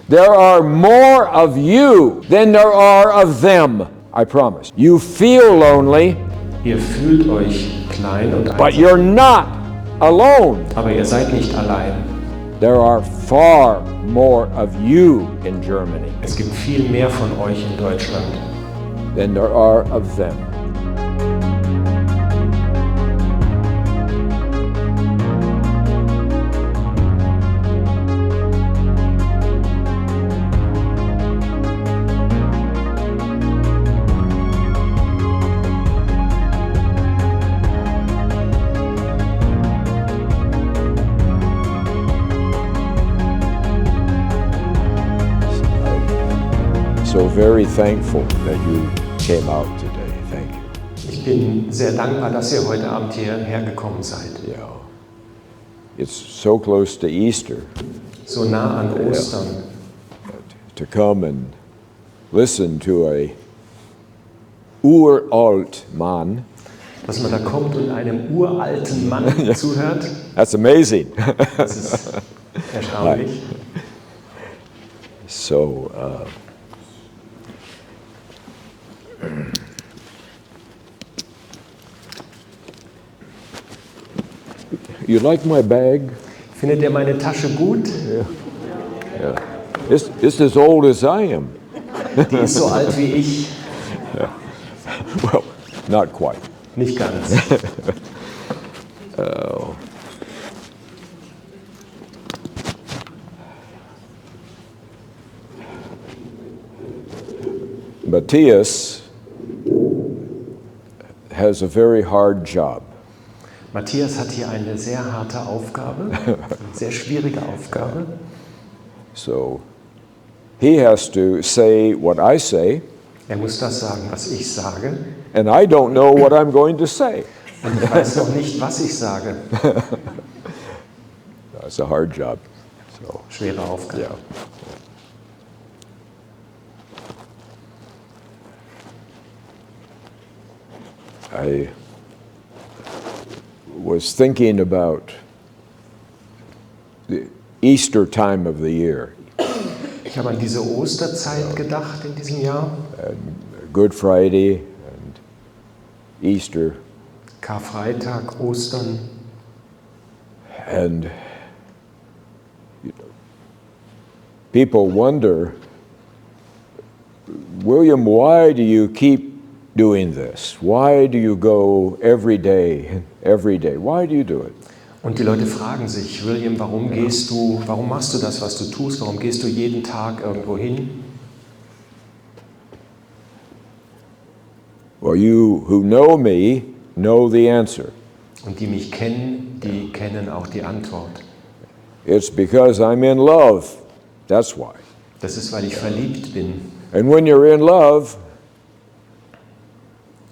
There are more of you than there are of them, I promise. You feel lonely, Ihr fühlt euch klein und but einsam, you're not alone. aber ihr seid nicht allein. There are far more of you in Germany Es gibt viel mehr von euch in Deutschland, than there are of them. So very thankful that you came out today. Thank you. Ich bin sehr dankbar, dass ihr heute Abend hierher gekommen seid. Yeah. It's so close to Easter So nah an Ostern. to come and listen to a uralt man. Dass man da kommt und einem uralten Mann zuhört, That's amazing. das ist erstaunlich. So, you like my bag? Findet ihr meine Tasche gut? Yeah. It's as old as I am. Die ist so alt wie ich. Well, not quite. Nicht ganz. Matthias has a very hard job. Matthias hat hier eine sehr harte Aufgabe, eine sehr schwierige Aufgabe. So he has to say what I say, Er muss das sagen, was ich sage. and I don't know what I'm going to say. Und ich weiß noch nicht, was ich sage. It's a hard job. So, Schwere Aufgabe. yeah. I was thinking about the Easter time of the year, Ich habe an diese Osterzeit gedacht in diesem Jahr. Good Friday and Easter, Karfreitag, Ostern. and you know, people wonder, William, why do you keep doing this? Why do you go every day? Why do you do it? Und die Leute fragen sich, William, warum machst du das, was du tust? Warum gehst du jeden Tag irgendwo hin? Well, you who know me know the answer. Und die mich kennen, die kennen auch die Antwort. It's because I'm in love. That's why. Das ist, weil ich verliebt bin. And when you're in love,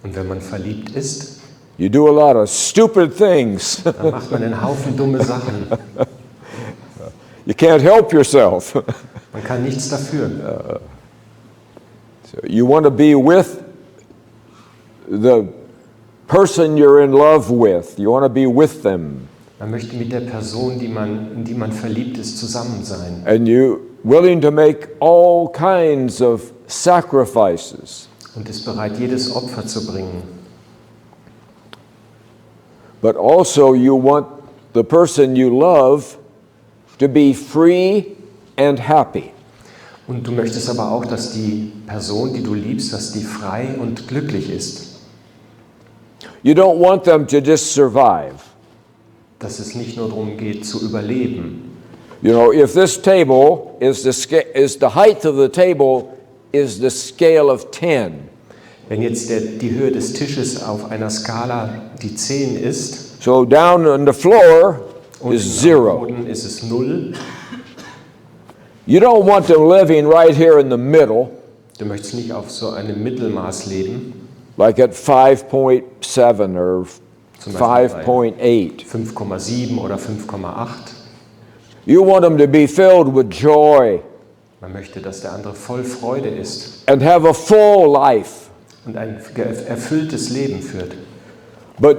Und wenn man verliebt ist, you do a lot of stupid things. dann macht man einen Haufen dumme Sachen. You can't help yourself. Man kann nichts dafür. So you want to be with the person you're in love with. You want to be with them. Man möchte mit der Person, in die man verliebt ist, zusammen sein. And you're willing to make all kinds of sacrifices. Und ist bereit, jedes Opfer zu bringen. But also you want the person you love to be free and happy. Und du möchtest aber auch, dass die Person, die du liebst, dass die frei und glücklich ist. You don't want them to just survive. Dass es nicht nur darum geht, zu überleben. You know, if this table is the height of the table is the scale of 10. Wenn jetzt die Höhe des Tisches auf einer Skala die 10 ist, So down on the floor und is am 0. Boden ist es 0, You don't want them living right here in the middle, du möchtest nicht auf so einem Mittelmaß leben, like at 5.7 or zum Beispiel 5.8. 5,7 oder 5,8. You want them to be filled with joy Man möchte, dass der andere voll Freude ist and have a full life. und ein erfülltes Leben führt. But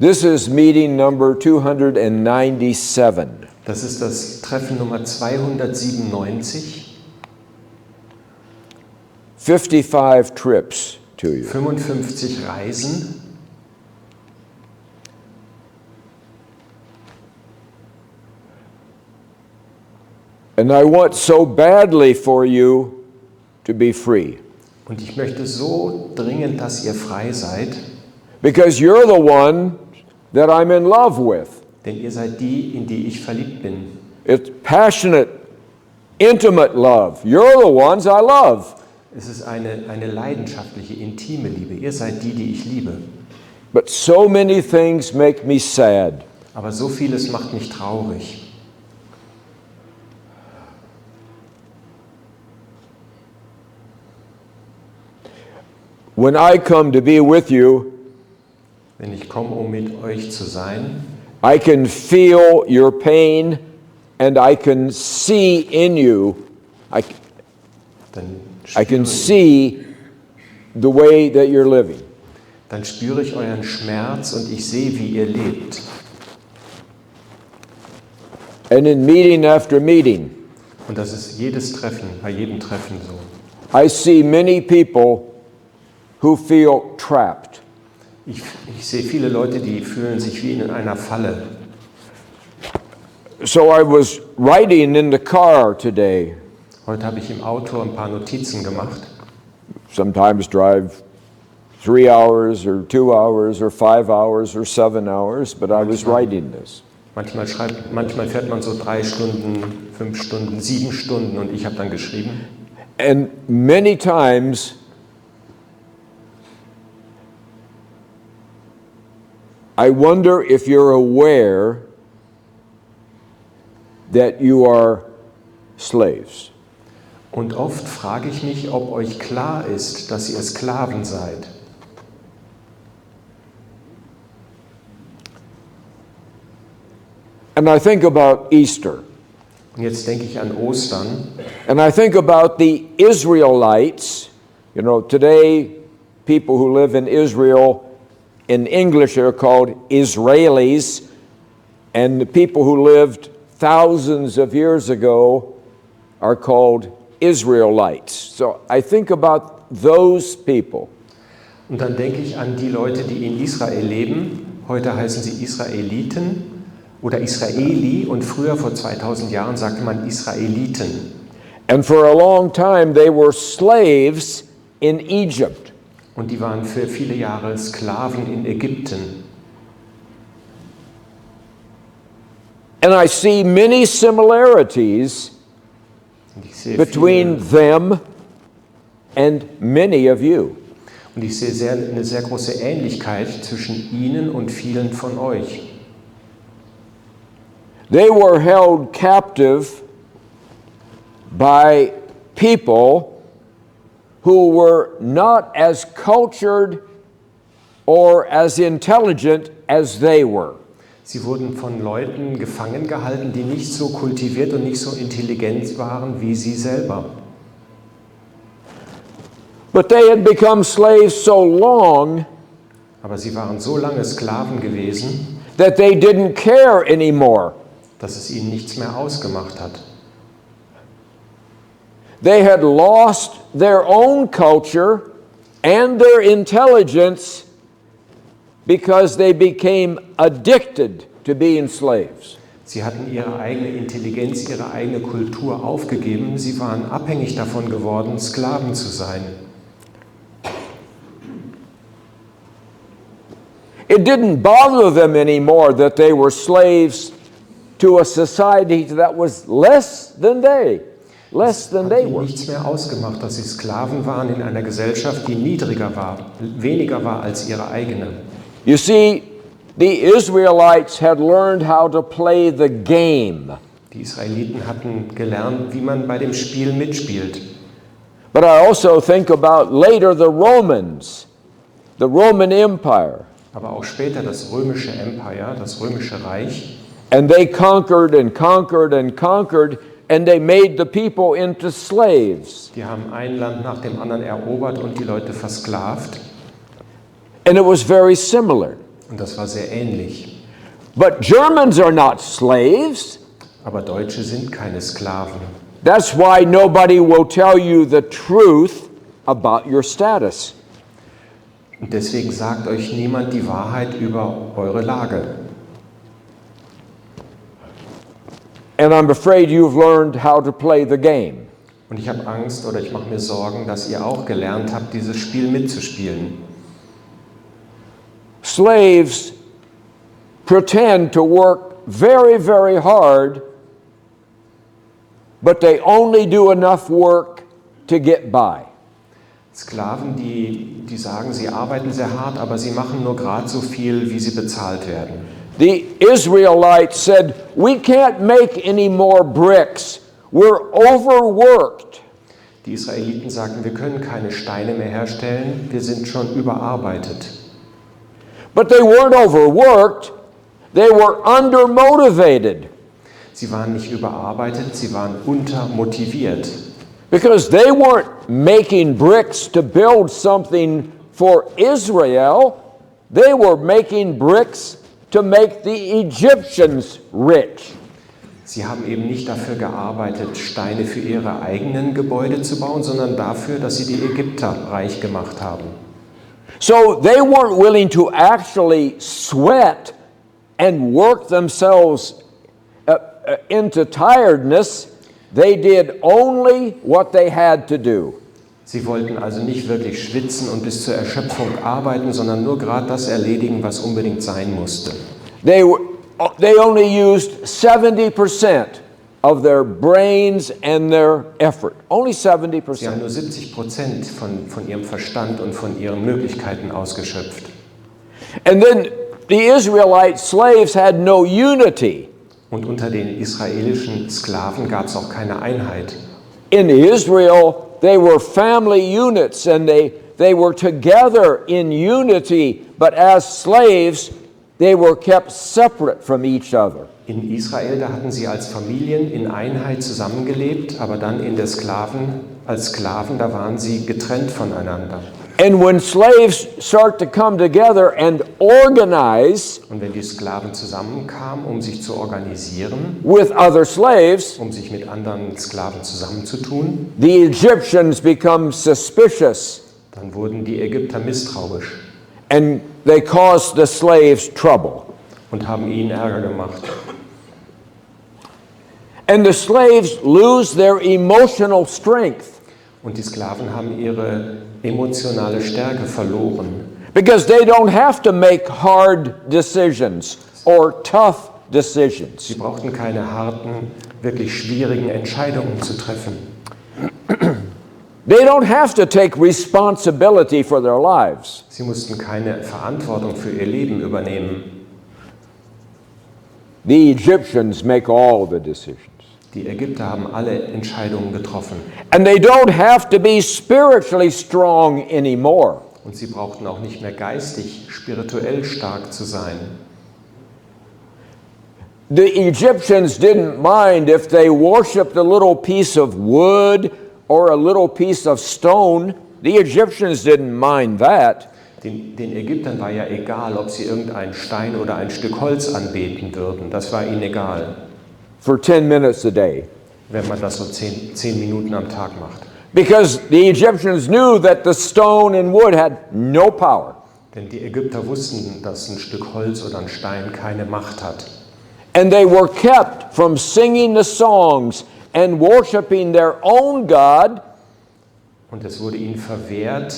This is meeting number 297. Das ist das Treffen Nummer 297. 55 trips to you. 55 Reisen. And I want so badly for you to be free. Und ich möchte so dringend, dass ihr frei seid, Because you're the one that I'm in love with. denn ihr seid die, in die ich verliebt bin. It's passionate, intimate love. You're the ones I love. Es ist eine leidenschaftliche, intime Liebe. Ihr seid die, die ich liebe. But so many things make me sad. Aber so vieles macht mich traurig. When I come to be with you, Wenn ich komme, um mit euch zu sein, I can feel your pain and I can see in you, dann I can spüre, see the way that you're living. dann spüre ich euren Schmerz und ich sehe, wie ihr lebt. And in meeting after meeting, Und das ist jedes Treffen, bei jedem Treffen so. I see many people who feel trapped. Ich sehe viele Leute, die fühlen sich wie in einer Falle. So I was writing in the car today. Heute habe ich im Auto ein paar Notizen gemacht. Sometimes drive 3 hours or 2 hours or 5 hours or 7 hours, but I was writing this. Manchmal fährt man so 3 Stunden, 5 Stunden, 7 Stunden und ich habe dann geschrieben. And many times I wonder if you're aware that you are slaves. Und oft frage ich mich, ob euch klar ist, dass ihr Sklaven seid. And I think about Easter. Und jetzt denke ich an Ostern. And I think about the Israelites. You know, today people who live in Israel in English are called Israelis, and the people who lived thousands of years ago are called Israelites. So I think about those people. Und dann denke ich an die Leute, die in Israel leben. Heute heißen sie Israeliten oder Israeli und früher vor 2000 Jahren sagte man Israeliten. And for a long time they were slaves in Egypt. Und die waren für viele Jahre Sklaven in Ägypten. And I see many similarities Und ich sehe between them and many of you. Und ich sehe eine sehr große Ähnlichkeit zwischen ihnen und vielen von euch. They were held captive by people who were not as cultured or as intelligent as they were. Sie wurden von Leuten gefangen gehalten, die nicht so kultiviert und nicht so intelligent waren wie sie selber. But they had become slaves so long Aber sie waren so lange Sklaven gewesen, that they didn't care anymore. dass es ihnen nichts mehr ausgemacht hat. They had lost their own culture and their intelligence because they became addicted to being slaves. Sie hatten ihre eigene Intelligenz, ihre eigene Kultur aufgegeben. Sie waren abhängig davon geworden, Sklaven zu sein. It didn't bother them anymore that they were slaves to a society that was less than they Hat ihnen were. nichts mehr ausgemacht, dass sie Sklaven waren in einer Gesellschaft, die niedriger war, weniger war als ihre eigene. You see, the Israelites had learned how to play the game. Die Israeliten hatten gelernt, wie man bei dem Spiel mitspielt. But I also think about later the Romans, the Roman Empire. Aber auch später das römische Empire, das römische Reich. And they conquered and conquered and conquered, and they made the people into slaves. Die haben ein Land nach dem anderen erobert und die Leute versklavt. And it was very similar. Und das war sehr ähnlich. But Germans are not slaves. Aber Deutsche sind keine Sklaven. That's why nobody will tell you the truth about your status. Und deswegen sagt euch niemand die Wahrheit über eure Lage. And I'm afraid you've learned how to play the game. Und ich habe Angst oder ich mache mir Sorgen, dass ihr auch gelernt habt, dieses Spiel mitzuspielen. Slaves pretend to work very, very hard, but they only do enough work to get by. Sklaven, die sagen, sie arbeiten sehr hart, aber sie machen nur gerade so viel, wie sie bezahlt werden. The Israelites said, "We can't make any more bricks. We're overworked." Die Israeliten sagten, wir können keine Steine mehr herstellen, wir sind schon überarbeitet. But they weren't overworked. They were undermotivated. Sie waren nicht überarbeitet, sie waren untermotiviert. Because they weren't making bricks to build something for Israel. They were making bricks to make the Egyptians rich. Sie haben eben nicht dafür gearbeitet, Steine für ihre eigenen Gebäude zu bauen, sondern dafür, dass sie die Ägypter reich gemacht haben. So they weren't willing to actually sweat and work themselves into tiredness. They did only what they had to do. Sie wollten also nicht wirklich schwitzen und bis zur Erschöpfung arbeiten, sondern nur gerade das erledigen, was unbedingt sein musste. They only used 70% of their brains and their effort. Only 70%. Sie haben nur 70% von ihrem Verstand und von ihren Möglichkeiten ausgeschöpft. And then the Israelite slaves had no unity. Und unter den israelischen Sklaven gab es auch keine Einheit. In Israel, they were family units and they were together in unity, but as slaves, they were kept separate from each other. In Israel, da hatten sie als Familien in Einheit zusammengelebt, aber dann als Sklaven, da waren sie getrennt voneinander. And when slaves start to come together and organize Und wenn die Sklaven zusammenkamen, um sich zu organisieren, with other slaves, um sich mit anderen Sklaven zusammenzutun, the Egyptians become suspicious dann wurden die Ägypter misstrauisch and they caused the slaves trouble. und haben ihnen Ärger gemacht. And the slaves lose their emotional strength Und die Sklaven haben ihre emotionale Stärke verloren, because they don't have to make hard decisions or tough decisions. Sie brauchten keine harten, wirklich schwierigen Entscheidungen zu treffen. They don't have to take responsibility for their lives. Sie mussten keine Verantwortung für ihr Leben übernehmen. The Egyptians make all the decisions. Die Ägypter haben alle Entscheidungen getroffen. And they don't have to be spiritually strong anymore. Und sie brauchten auch nicht mehr geistig, spirituell stark zu sein. The Egyptians didn't mind if they worshipped a little piece of wood or a little piece of stone. The Egyptians didn't mind that. Den Ägyptern war ja egal, ob sie irgendeinen Stein oder ein Stück Holz anbeten würden. Das war ihnen egal, For 10 minutes a day. wenn man das so 10 Minuten am Tag macht. Because the Egyptians knew that the stone and wood had no power. Denn die Ägypter wussten, dass ein Stück Holz oder ein Stein keine Macht hat. And they were kept from singing the songs and worshiping their own God. Und es wurde ihnen verwehrt,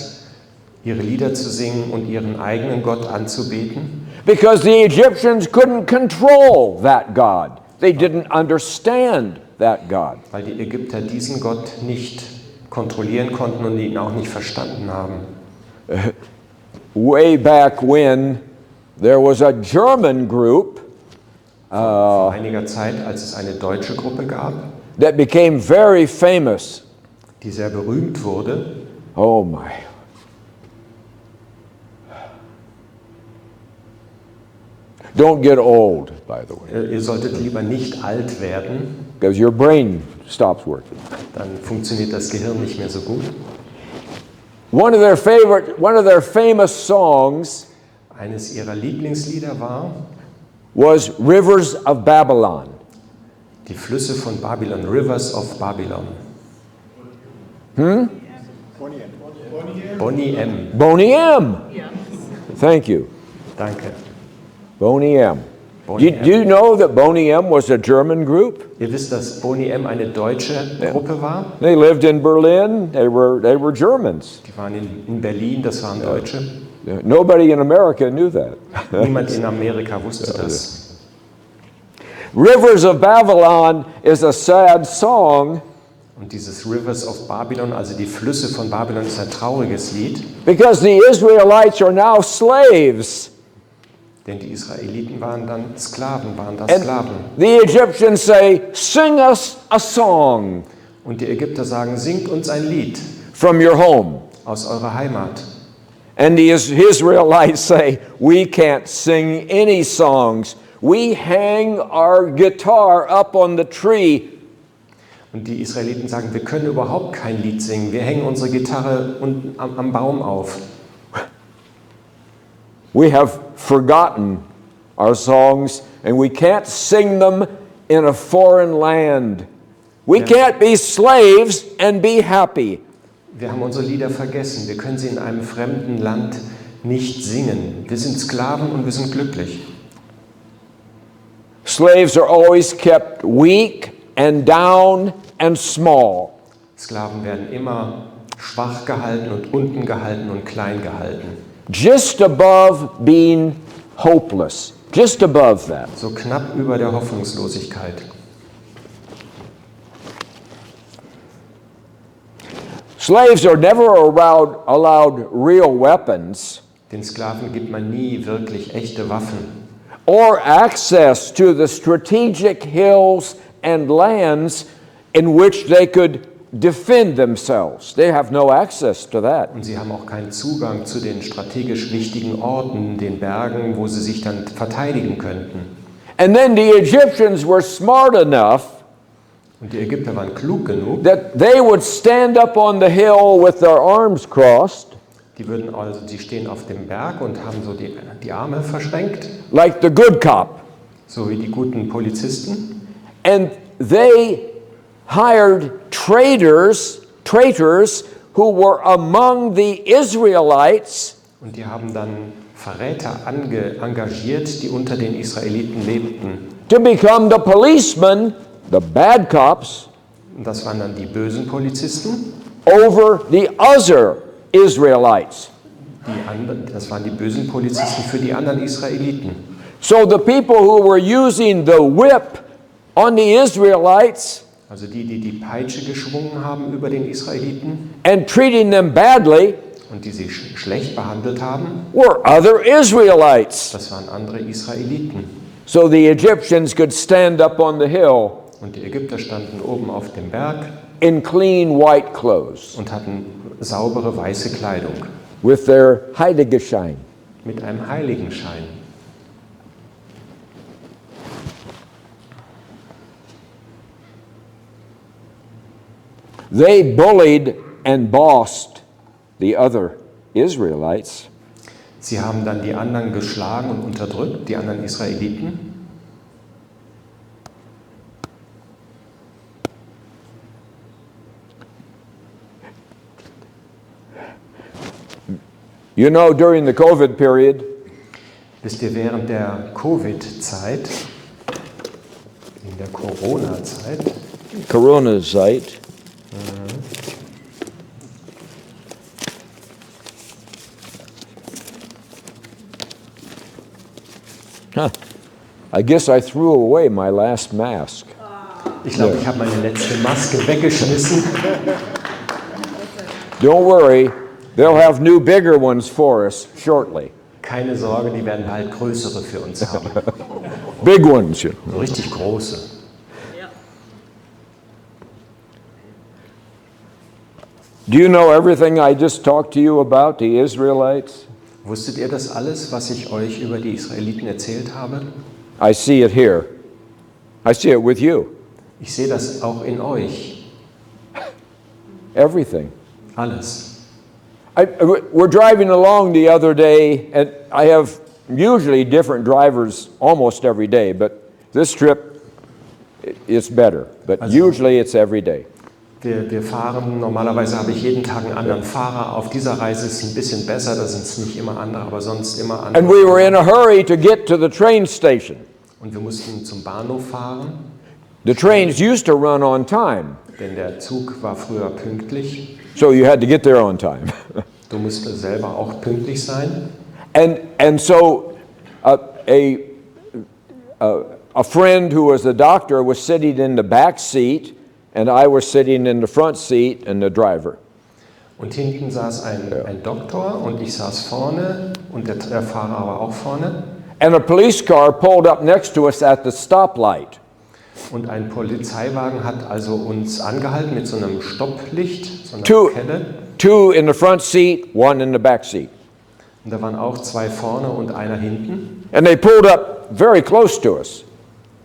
ihre Lieder zu singen und ihren eigenen Gott anzubeten. Because the Egyptians couldn't control that God. They didn't understand that God. Weil die Ägypter diesen Gott nicht kontrollieren konnten und ihn auch nicht verstanden haben. Way back when there was a German group Vor einiger Zeit, als es eine deutsche Gruppe gab, that became very famous. die sehr berühmt wurde. Oh my. Don't get old, by the way, Ihr solltet lieber nicht alt werden, because your brain stops working. dann funktioniert das Gehirn nicht mehr so gut. One of their famous songs Eines ihrer Lieblingslieder war was Rivers of Babylon. Die Flüsse von Babylon, Rivers of Babylon. Boney M. Boney M. Thank you. Danke. Boney M. Boney Do you know that Boney M was a German group? Ihr wisst, dass Boney M eine deutsche Gruppe war. They lived in Berlin. They were Germans. Die waren in Berlin, das waren Deutsche. Nobody in America knew that. Niemand in Amerika wusste das. Rivers of Babylon is a sad song Und dieses Rivers of Babylon, also die Flüsse von Babylon, ist ein trauriges Lied, because the Israelites are now slaves. denn die Israeliten waren dann Sklaven, waren da And Sklaven. the Egyptians say, "Sing us a song Und die Ägypter sagen, singt uns ein Lied from your home." aus eurer Heimat. And the Israelites say, "We can't sing any songs. We hang our guitar up on the tree." Und die Israeliten sagen, wir können überhaupt kein Lied singen. Wir hängen unsere Gitarre unten am Baum auf. We have forgotten our songs and we can't sing them in a foreign land. We can't be slaves and be happy. Wir haben unsere Lieder vergessen. Wir können sie in einem fremden Land nicht singen. Wir sind Sklaven und wir sind glücklich. Slaves are always kept weak and down and small. Sklaven werden immer schwach gehalten und unten gehalten und klein gehalten. Just above being hopeless. Just above that. So knapp über der Hoffnungslosigkeit. Slaves are never allowed real weapons Den Sklaven gibt man nie wirklich echte Waffen or access to the strategic hills and lands in which they could defend themselves. They have no access to that. und sie haben auch keinen Zugang zu den strategisch wichtigen Orten, den Bergen, wo sie sich dann verteidigen könnten. And then the Egyptians were smart enough Und die Ägypter waren klug genug, that they would stand up on the hill with their arms crossed, die stehen auf dem Berg und haben so die Arme verschränkt, like the good cop. so wie die guten Polizisten. And they hired traitors who were among the Israelites Und die haben dann Verräter engagiert, die unter den Israeliten lebten. to become the policemen, the bad cops, Und das waren dann die bösen Polizisten. over the other Israelites. Das waren die bösen Polizisten für die anderen Israeliten. So the people who were using the whip on the Israelites Also die Peitsche geschwungen haben über den Israeliten and treating them badly und die sie schlecht behandelt haben, were other Israelites. das waren andere Israeliten. So the Egyptians could stand up on the hill Und die Ägypter standen oben auf dem Berg in clean white clothes und hatten saubere weiße Kleidung with their Heiligenschein. mit einem Heiligenschein. They bullied and bossed the other Israelites. Sie haben dann die anderen geschlagen und unterdrückt, die anderen Israeliten. You know, during the COVID period, Wisst ihr, während der Covid-Zeit, in der Corona-Zeit, Corona-Zeit, I guess I threw away my last mask. ich glaube, ich habe meine letzte Maske weggeschmissen. Don't worry, they'll have new bigger ones for us shortly. Keine Sorge, die werden bald größere für uns haben. Big ones. You know. So richtig große. Do you know everything I just talked to you about, the Israelites? Wusstet ihr das alles, was ich euch über die Israeliten erzählt habe? I see it here. I see it with you. Ich sehe das auch in euch. Everything. Alles. We're driving along the other day, and I have usually different drivers almost every day, but this trip it's better. But usually it's every day. Wir fahren, normalerweise habe ich jeden Tag einen anderen Fahrer. Auf dieser Reise ist es ein bisschen besser, da sind es nicht immer andere, aber sonst immer andere. And we were in a hurry to get to the train station. Und wir mussten zum Bahnhof fahren. The trains used to run on time. Denn der Zug war früher pünktlich. So you had to get there on time. Du musst selber auch pünktlich sein. And so a friend who was a doctor was sitting in the back seat, and I was sitting in the front seat, and the driver. Und hinten saß ein Doktor und ich saß vorne und der Fahrer war auch vorne. And a police car pulled up next to us at the stoplight. Und ein Polizeiwagen hat also uns angehalten mit so einem Stopplicht, so einer Kelle. Two in the front seat, one in the back seat. Und da waren auch zwei vorne und einer hinten. And they pulled up very close to us.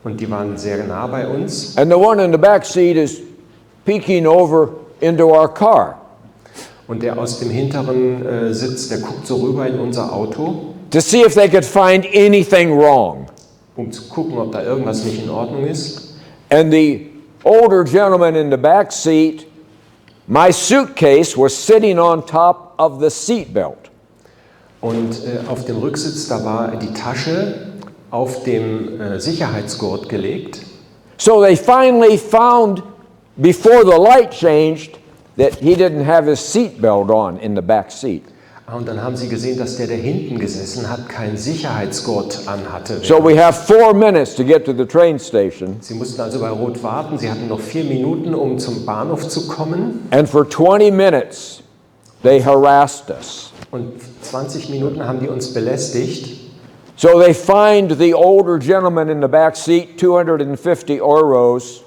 Und die waren sehr nah bei uns. And the one in the back seat is peeking over into our car. Und der aus dem hinteren Sitz, der guckt so rüber in unser Auto. To see if they could find anything wrong. Zu gucken, ob da irgendwas nicht in Ordnung ist. And the older gentleman in the back seat, my suitcase was sitting on top of the seat belt. Und auf dem Rücksitz, da war die Tasche auf dem Sicherheitsgurt gelegt. So they finally found, before the light changed, that he didn't have his seat belt on in the back seat. Und dann haben sie gesehen, dass der hinten gesessen hat, keinen Sicherheitsgurt anhatte. So we have 4 minutes to get to the train station. Sie mussten also bei Rot warten. Sie hatten noch 4 Minuten, um zum Bahnhof zu kommen. And for 20 minutes, they harassed us. Und 20 Minuten haben die uns belästigt. So they fined the older gentleman in the back seat 250 euros.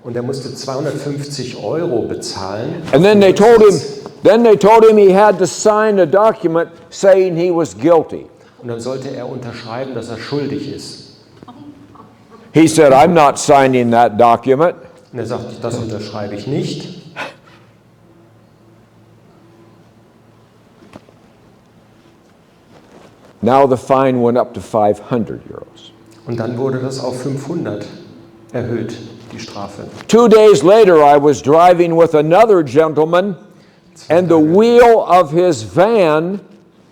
Und er musste 250 € bezahlen. And then they told him he had to sign a document saying he was guilty. Und dann sollte er unterschreiben, dass er schuldig ist. He said, "I'm not signing that document." Und er sagt, das unterschreibe ich nicht. Now the fine went up to 500 euros. Und dann wurde das auf 500 erhöht, die Strafe. 2 days later, I was driving with another gentleman, and the wheel of his van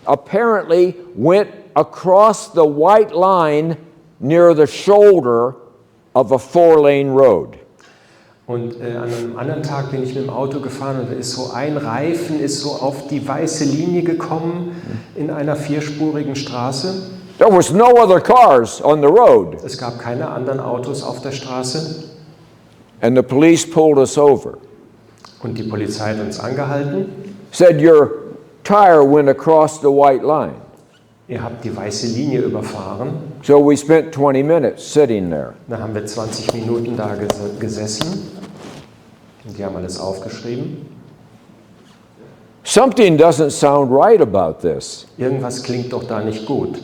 apparently went across the white line near the shoulder of a 4-lane road. Und an einem anderen Tag bin ich mit dem Auto gefahren und da ist so ein Reifen ist so auf die weiße Linie gekommen in einer 4-spurigen Straße. There was no other cars on the road. Es gab keine anderen Autos auf der Straße. And the police pulled us over. Und die Polizei hat uns angehalten. Said your tire went across the white line. Ihr habt die weiße Linie überfahren. So we spent 20 minutes sitting there. Da haben wir 20 Minuten da gesessen. Und die haben alles aufgeschrieben. Something doesn't sound right about this. Irgendwas klingt doch da nicht gut.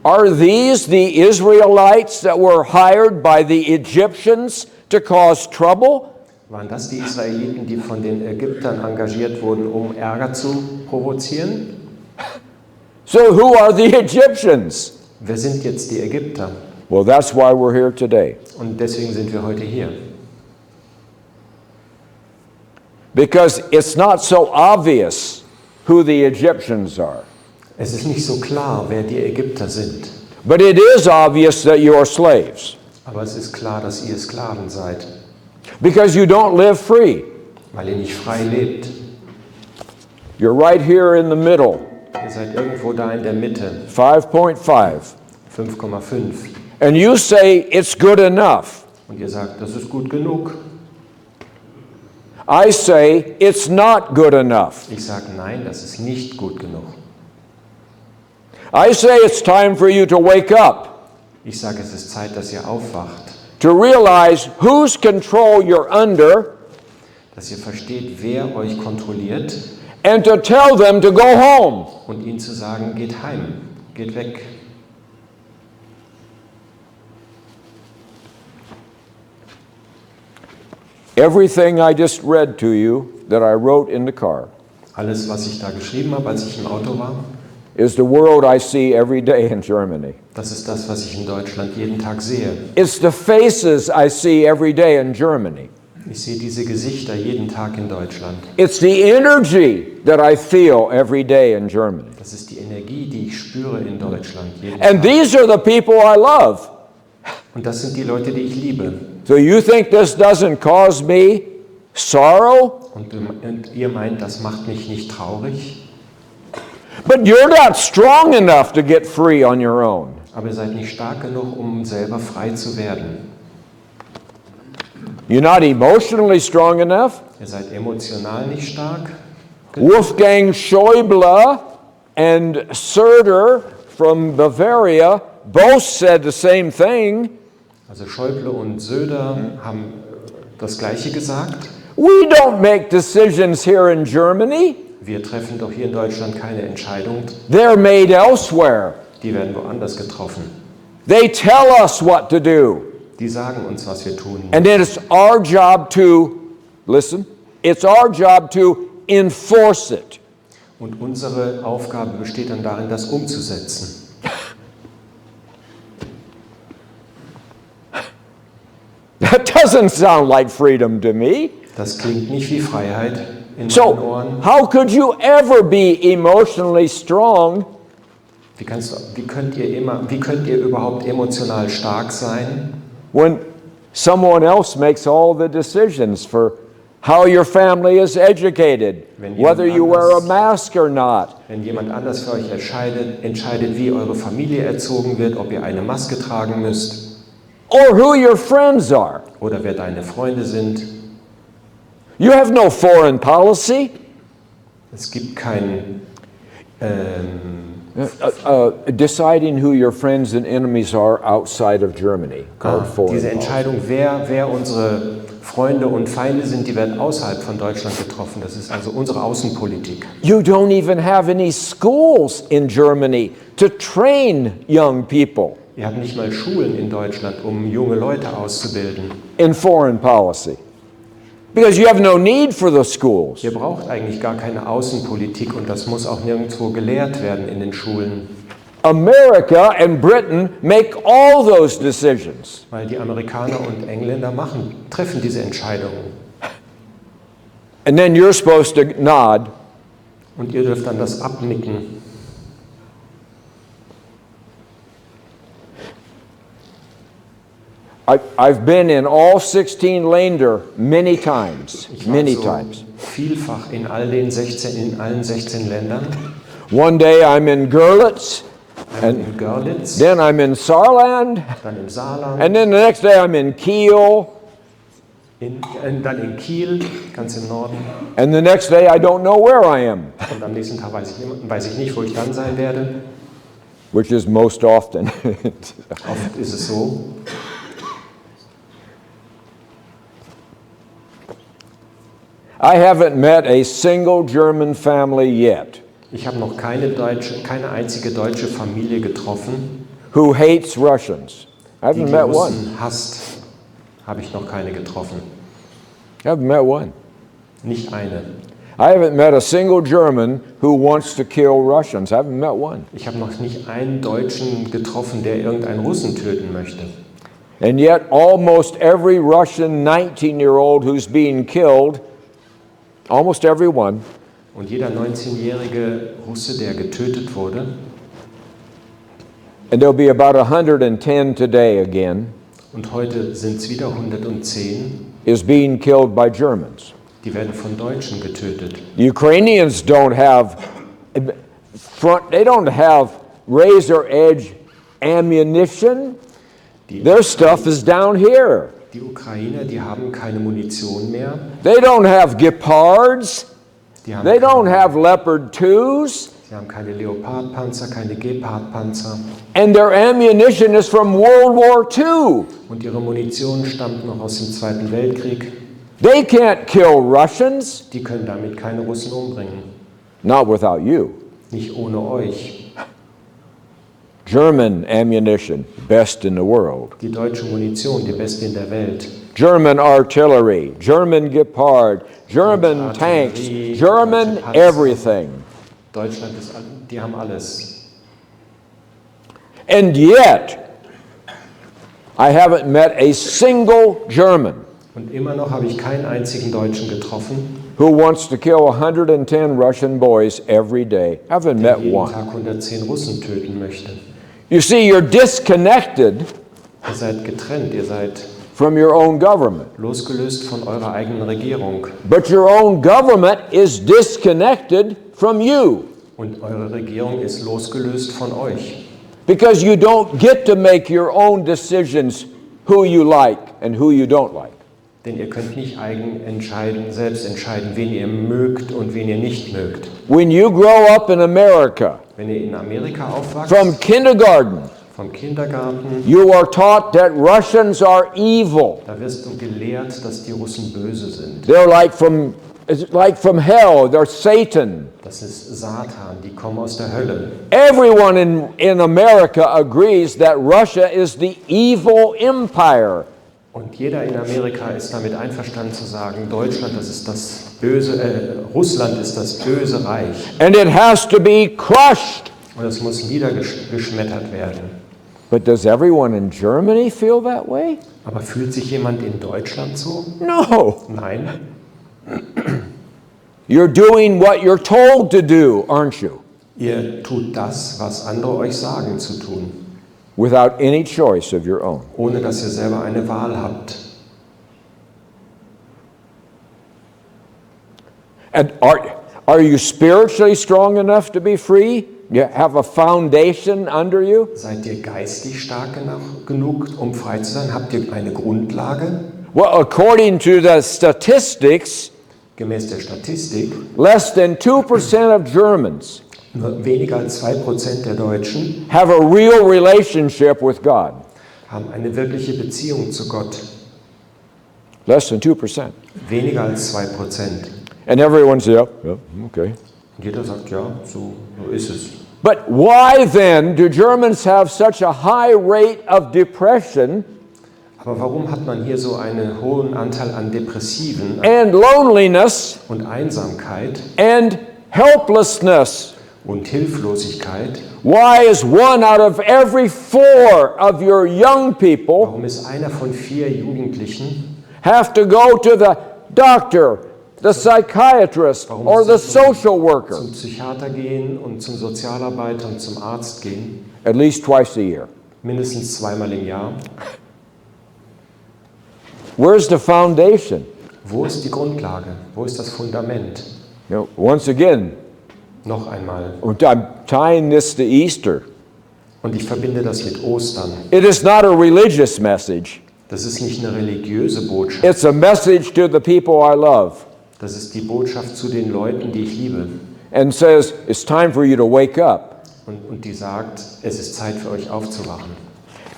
Are these the Israelites that were hired by the Egyptians to cause trouble? Waren das die Israeliten, die von den Ägyptern engagiert wurden, um Ärger zu provozieren? So who are the Egyptians? Wer sind jetzt die Ägypter? Well, that's why we're here today. Und deswegen sind wir heute hier. Because it's not so obvious who the Egyptians are. Es ist nicht so klar, wer die Ägypter sind. But it is obvious that you are slaves. Aber es ist klar, dass ihr Sklaven seid. Because you don't live free. Weil ihr nicht frei lebt. You're right here in the middle. Ihr seid irgendwo da in der Mitte. 5.5. 5,5. And you say it's good enough. Und ihr sagt, das ist gut genug. I say it's not good enough. Ich sage, nein, das ist nicht gut genug. I say it's time for you to wake up. Ich sage, es ist Zeit, dass ihr aufwacht. To realize whose control you're under. Dass ihr versteht, wer euch kontrolliert. And to tell them to go home. Und ihnen zu sagen, geht heim, geht weg. Everything I just read to you that I wrote in the car Alles, was ich da geschrieben habe, als ich im Auto war, is the world I see every day in Germany. Das ist das, was ich in Deutschland jeden Tag sehe. It's the faces I see every day in Germany. Ich sehe diese Gesichter jeden Tag in Deutschland. It's the energy that I feel every day in Germany. Das ist die Energie, die ich spüre in Deutschland jeden And Tag. these are the people I love. Und das sind die Leute, die ich liebe. So you think this doesn't cause me sorrow? Und ihr meint, das macht mich nicht traurig? But you're not strong enough to get free on your own. Aber ihr seid nicht stark genug, um selber frei zu werden. You're not emotionally strong enough. Ihr seid emotional nicht stark. Wolfgang Schäuble and Söder from Bavaria both said the same thing. Also Schäuble und Söder haben das Gleiche gesagt. We don't make decisions here in Germany. Wir treffen doch hier in Deutschland keine Entscheidung. They're made elsewhere. Die werden woanders getroffen. They tell us what to do. Die sagen uns, was wir tun. And then it's our job to, listen, it's our job to enforce it. Und unsere Aufgabe besteht dann darin, das umzusetzen. That doesn't sound like freedom to me. Das klingt nicht wie Freiheit in meinen So, Ohren. how could you ever be emotionally strong Wie könnt ihr überhaupt emotional stark sein, when someone else makes all the decisions for how your family is educated, whether you wear a mask or not? wenn jemand anders für euch entscheidet, wie eure Familie erzogen wird, ob ihr eine Maske tragen müsst Or who your friends are. oder wer deine Freunde sind? You have no foreign policy. Es gibt kein Deciding who your friends and enemies are outside of Germany, called foreign diese policy. Entscheidung, wer unsere Freunde und Feinde sind, die werden außerhalb von Deutschland getroffen. Das ist also unsere Außenpolitik. You don't even have any schools in Germany to train young people Wir haben nicht mal Schulen in Deutschland, um junge Leute auszubilden. in foreign policy. Because you have no need for the schools. Ihr braucht eigentlich gar keine Außenpolitik und das muss auch nirgendwo gelehrt werden in den Schulen. America and Britain make all those decisions. Weil die Amerikaner und Engländer treffen diese Entscheidungen. And then you're supposed to nod. Und ihr dürft dann das abnicken. I've been in all 16 Länder many times, Ich war many so times. vielfach in allen 16 Ländern. One day I'm in Görlitz, Einmal in Görlitz, then I'm in Saarland, dann im Saarland, and then the next day I'm in Kiel, dann in Kiel, ganz im Norden. and the next day I don't know where I am, Und am nächsten Tag weiß ich nicht, wo ich dann sein werde. which is most often. Oft ist es so. I haven't met a single German family yet Ich habe noch keine einzige deutsche Familie getroffen, who hates Russians. I die haven't die met one. Russen hasst. Habe ich noch keine getroffen. I haven't met one. Nicht eine. I haven't met a single German who wants to kill Russians. I haven't met one. Ich habe noch nicht einen Deutschen getroffen, der irgendeinen Russen töten möchte. And yet almost every Russian 19-year-old who's being killed, almost every one, Und jeder 19-jährige Russe, der getötet wurde, and there'll be about 110 today again, und heute sind es wieder 110, is being killed by Germans. die werden von Deutschen getötet. The Ukrainians don't have razor edge ammunition. Their stuff is down here. Die Ukrainer, die haben keine Munition mehr. They don't have Gepards. Die haben, They don't have Leopard 2s. die haben keine Leopardpanzer, keine Gepardpanzer. And their ammunition is from World War II. Und ihre Munition stammt noch aus dem Zweiten Weltkrieg. They can't kill Russians. Die können damit keine Russen umbringen. Not without you. Nicht ohne euch. German ammunition, best in the world. Die deutsche Munition, die beste in der Welt. German artillery, German Gepard, German tanks, Artillerie, German deutsche Panzer. everything. Deutschland die haben alles. And yet, I haven't met a single German Und immer noch habe ich keinen einzigen Deutschen getroffen, who wants to kill 110 Russian boys every day. Haven't der met jeden one. Tag 110 Russen töten möchte. You see, you're disconnected Ihr seid getrennt, ihr seid from your own government. losgelöst von eurer eigenen Regierung. But your own government is disconnected from you Und eure Regierung ist losgelöst von euch. because you don't get to make your own decisions who you like and who you don't like. Denn ihr könnt nicht selbst entscheiden, wen ihr mögt und wen ihr nicht mögt. When you grow up in America, Wenn ihr in Amerika aufwachst, from kindergarten, vom Kindergarten, you are taught that Russians are evil. da wirst du gelehrt, dass die Russen böse sind. They're it's like from hell, they're Satan. Das ist Satan, die kommen aus der Hölle. Everyone in America agrees that Russia is the evil empire. Und jeder in Amerika ist damit einverstanden zu sagen, Deutschland, das ist das böse, Russland ist das böse Reich. And it has to be crushed. Und es muss niedergeschmettert werden. But does everyone in Germany feel that way? Aber fühlt sich jemand in Deutschland so? No. Nein. You're doing what you're told to do, aren't you? Ihr tut das, was andere euch sagen zu tun, Without any choice of your own. ohne dass ihr selber eine Wahl habt. And are you spiritually strong enough to be free? You have a foundation under you? Seid ihr geistig stark genug, um frei zu sein? Habt ihr eine Grundlage? Well, according to the statistics, Gemäß der Statistik, less than 2% of Germans nur weniger als 2% der Deutschen have a real relationship with God. haben eine wirkliche Beziehung zu Gott. Less than 2%. Weniger als 2%. And everyone's, yeah, okay. Und jeder sagt, ja, so ist es. But why then do Germans have such a high rate of depression Aber warum hat man hier so einen hohen Anteil an Depressiven and loneliness und Einsamkeit and helplessness? und Hilflosigkeit? Why is 1 out of every 4 of your young people Warum ist einer von 4 Jugendlichen have to go to the doctor, the psychiatrist, Warum or sie the social worker zum Psychiater gehen und zum Sozialarbeiter und zum Arzt gehen? at least twice a year? Mindestens 2-mal im Jahr. Where's the foundation? Wo ist die Grundlage? Wo ist das Fundament? You know, once again, Noch einmal. and I'm tying this to Easter. Und ich verbinde das mit Ostern. It is not a religious message. Das ist nicht eine religiöse Botschaft. It's a message to the people I love Das ist die Botschaft zu den Leuten, die ich liebe. and says it's time for you to wake up. Und die sagt, es ist Zeit für euch aufzuwachen.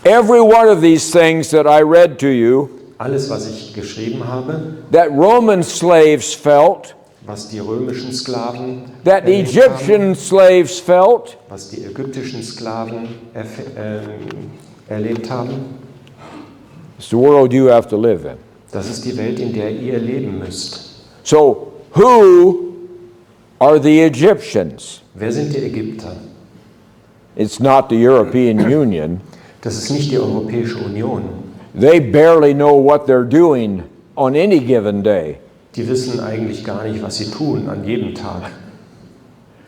Every one of these things that I read to you Alles, was ich geschrieben habe, that Roman slaves felt, was die römischen Sklaven that erlebt Egyptian haben, slaves felt, was die ägyptischen Sklaven erlebt haben, it's the world you have to live in. das ist die Welt, in der ihr leben müsst. So, who are the Egyptians? Wer sind die Ägypter? It's not the European Union. Das ist nicht die Europäische Union. They barely know what they're doing on any given day. Die wissen eigentlich gar nicht, was sie tun an jedem Tag.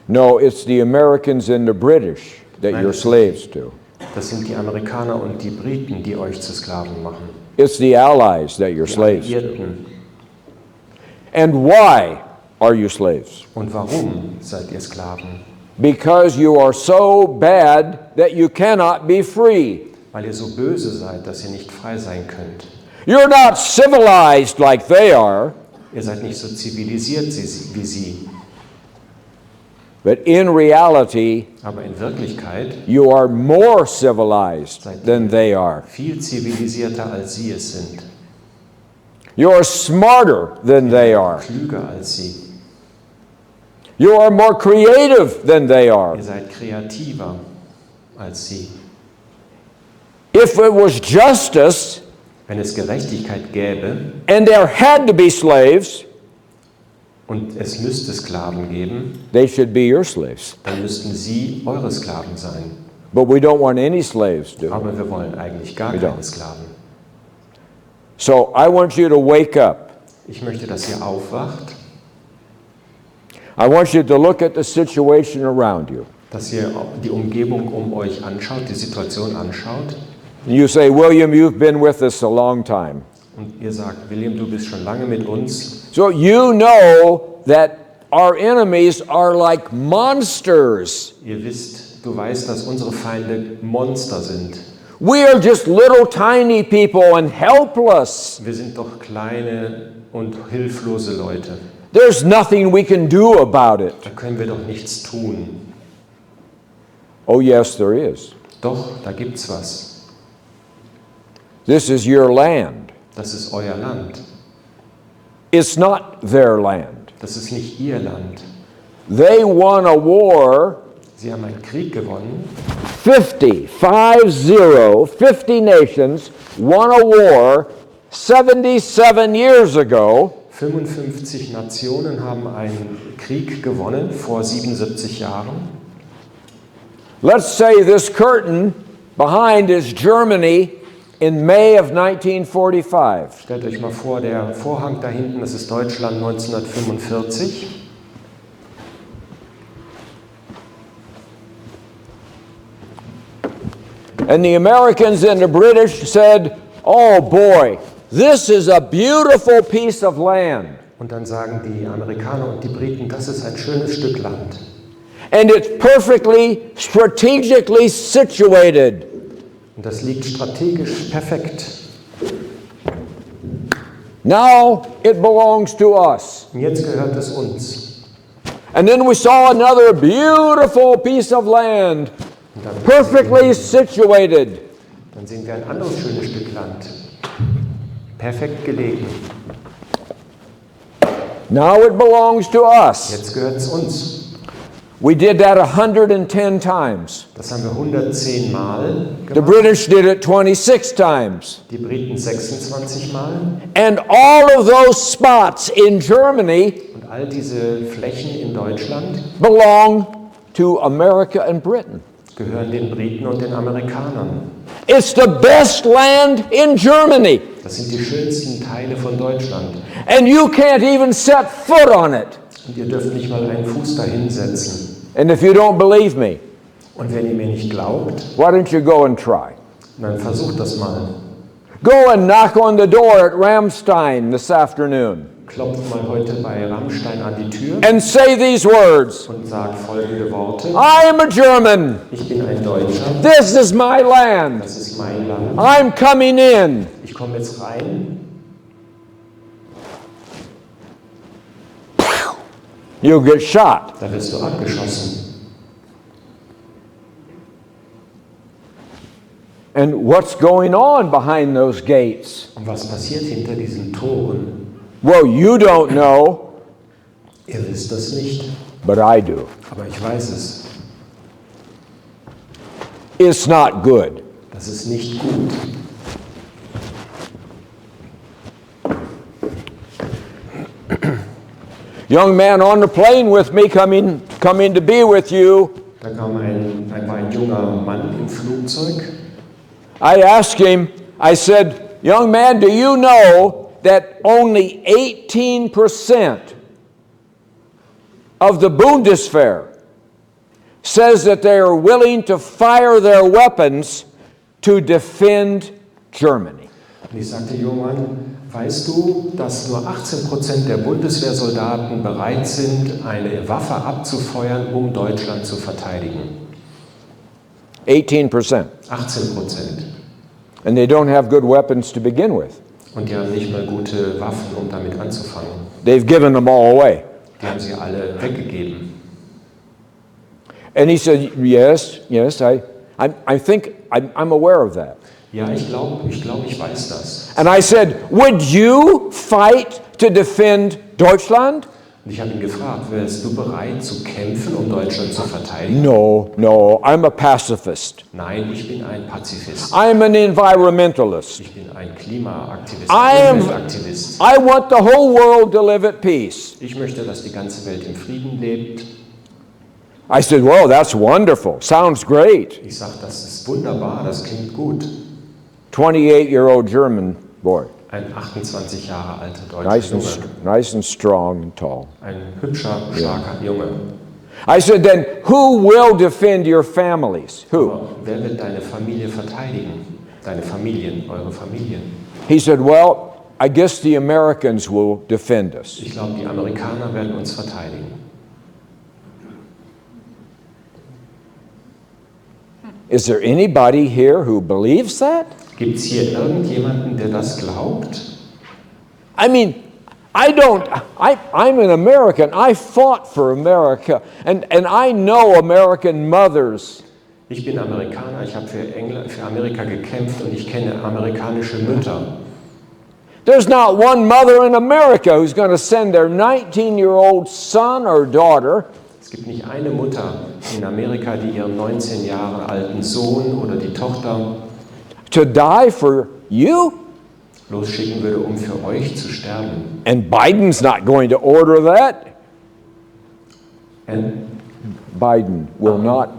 No, it's the Americans and the British that Nein, you're slaves to. Das sind die Amerikaner und die Briten, die euch zu Sklaven machen. It's the allies that you're Die slaves to. Alliierten. And why are you slaves? Und warum seid ihr Sklaven? Because you are so bad that you cannot be free. Weil ihr so böse seid, dass ihr nicht frei sein könnt. You're not civilized like they are, Ihr seid nicht so zivilisiert wie sie. but in reality, Aber in Wirklichkeit you are more civilized than they are. viel zivilisierter, als sie es sind. You are smarter than they are. Klüger als sie. You are more creative than they are. Ihr seid kreativer als sie. If it was justice Wenn es Gerechtigkeit gäbe and there had to be slaves, und es müsste Sklaven geben, they should be your slaves. dann müssten sie eure Sklaven sein. But we don't want any slaves, do we? Aber wir wollen eigentlich gar keine Sklaven. So I want you to wake up. Ich möchte, dass ihr aufwacht, I want you to look at the situation around you. dass ihr die Umgebung um euch anschaut, die Situation anschaut. You say, William, you've been with us a long time. Und ihr sagt, William, du bist schon lange mit uns. So you know that our enemies are like monsters. Du weißt, dass unsere Feinde Monster sind. We are just little tiny people and helpless. Wir sind doch kleine und hilflose Leute. There's nothing we can do about it. Da können wir doch nichts tun. Oh yes, there is. Doch, da gibt's was. This is your land. Das ist euer Land. It's not their land. Das ist nicht ihr Land. They won a war. Sie haben einen Krieg gewonnen. 50 nations won a war 77 years ago. 55 Nationen haben einen Krieg gewonnen vor 77 Jahren. Let's say this curtain behind is Germany in May of 1945. Stellt euch mal vor, der Vorhang da hinten, das ist Deutschland 1945. And the Americans and the British said, oh boy, this is a beautiful piece of land. Und dann sagen die Amerikaner und die Briten, das ist ein schönes Stück Land. And it's perfectly, strategically situated. Und das liegt strategisch perfekt. Now it belongs to us. Und jetzt gehört es uns. And then we saw another beautiful piece of land, perfectly situated. Dann sehen wir ein anderes schönes Stück Land. Perfekt gelegen. Now it belongs to us. Jetzt gehört es uns. We did that 110 times. Das haben wir 110 Mal The gemacht. British did it 26 times. Die Briten 26 Mal. And all of those spots in Germany Und all diese Flächen in Deutschland belong to America and Britain. gehören den Briten und den Amerikanern. It's the best land in Germany. Das sind die schönsten Teile von Deutschland. And you can't even set foot on it. Und ihr dürft nicht mal einen Fuß dahin setzen. And if you don't believe me, Und wenn ihr mir nicht glaubt, why don't you go and try? dann versucht das mal. Go and knock on the door at Ramstein this afternoon Klopft mal heute bei Rammstein an die Tür and say these words. und sagt folgende Worte. I am a German. Ich bin ein Deutscher. This is my land. Das ist mein Land. I'm coming in. Ich komme jetzt rein. You'll get shot. Da wirst du abgeschossen. And what's going on behind those gates? Und was passiert hinter diesen Toren? Well, you don't know, Ihr wisst das nicht, but I do. aber ich weiß es. It's not good. Das ist nicht gut. Young man on the plane with me coming to be with you. Da war ein junger Mann im Flugzeug. I asked him, I said, young man, do you know that only 18% of the Bundeswehr says that they are willing to fire their weapons to defend Germany? Und ich sagte, junger Mann, weißt du, dass nur 18% der Bundeswehrsoldaten bereit sind, eine Waffe abzufeuern, um Deutschland zu verteidigen? 18%. 18%. And they don't have good weapons to begin with. Und die haben nicht mal gute Waffen, um damit anzufangen. They've given them all away. Die haben sie alle weggegeben. And he said, yes, I think I'm aware of that. Ja, ich glaube, ich weiß das. And I said, would you fight to defend Deutschland? Und ich habe ihn gefragt, wärst du bereit zu kämpfen, um Deutschland zu verteidigen? No, I'm a pacifist. Nein, ich bin ein Pazifist. I'm an environmentalist. Ich bin ein Klimaaktivist, I Umweltaktivist. want the whole world to live at peace. Ich möchte, dass die ganze Welt im Frieden lebt. I said, well, that's wonderful. Sounds great. Ich sage, das ist wunderbar, das klingt gut. 28-year-old German boy. Ein 28 Jahre alter deutscher Junge. Nice and strong and tall. Ein hübscher, starker Junge. I said, then who will defend your families? Who? Aber wer wird deine Familie verteidigen? Deine Familien, eure Familien. He said, well, I guess the Americans will defend us. Ich glaube, die Amerikaner werden uns verteidigen. Is there anybody here who believes that? Gibt es hier irgendjemanden, der das glaubt? I mean, I'm an American. I fought for America. And I know American mothers. Ich bin Amerikaner, ich habe für Amerika gekämpft und ich kenne amerikanische Mütter. There's not one mother in America who's going to send their 19-year-old son or daughter. Es gibt nicht eine Mutter in Amerika, die ihren 19 Jahre alten Sohn oder die Tochter to die for you? losschicken würde, um für euch zu sterben. And Biden's not going to order that. And Biden will not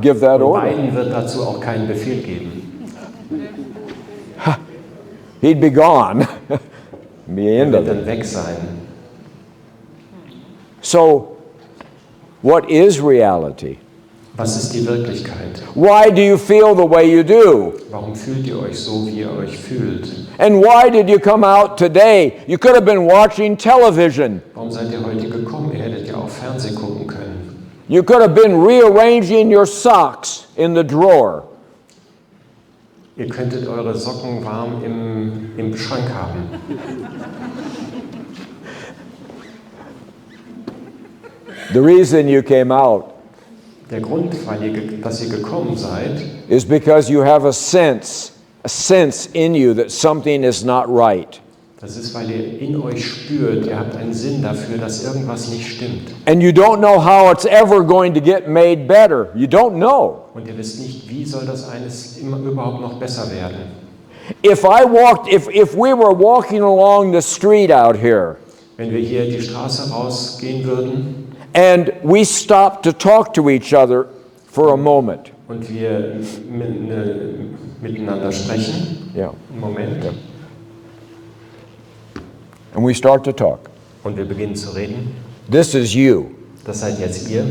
give that order. Biden wird dazu auch keinen Befehl geben. He'd be gone. Be Er end wird of it. dann weg sein. So, what is reality? Was ist die Wirklichkeit? Why do you feel the way you do? Warum fühlt ihr euch so, wie ihr euch fühlt? And why did you come out today? You could have been watching television. Warum seid ihr heute gekommen? Ihr hättet ja auch Fernsehen gucken können. You could have been rearranging your socks in the drawer. Ihr könntet eure Socken warm im Schrank haben. The reason you came out Der Grund, dass ihr gekommen seid, is because you have a sense in you that something is not right. das ist, weil ihr in euch spürt, ihr habt einen Sinn dafür, dass irgendwas nicht stimmt. And you don't know how it's ever going to get made better. You don't know. Und ihr wisst nicht, wie soll das eines immer überhaupt noch besser werden. If we were walking along the street out here Wenn wir hier die Straße rausgehen würden and we stopped to talk to each other for a moment. und wir miteinander sprechen, Yeah. einen Moment, And we start to talk. und wir beginnen zu reden, This is you. das seid jetzt ihr.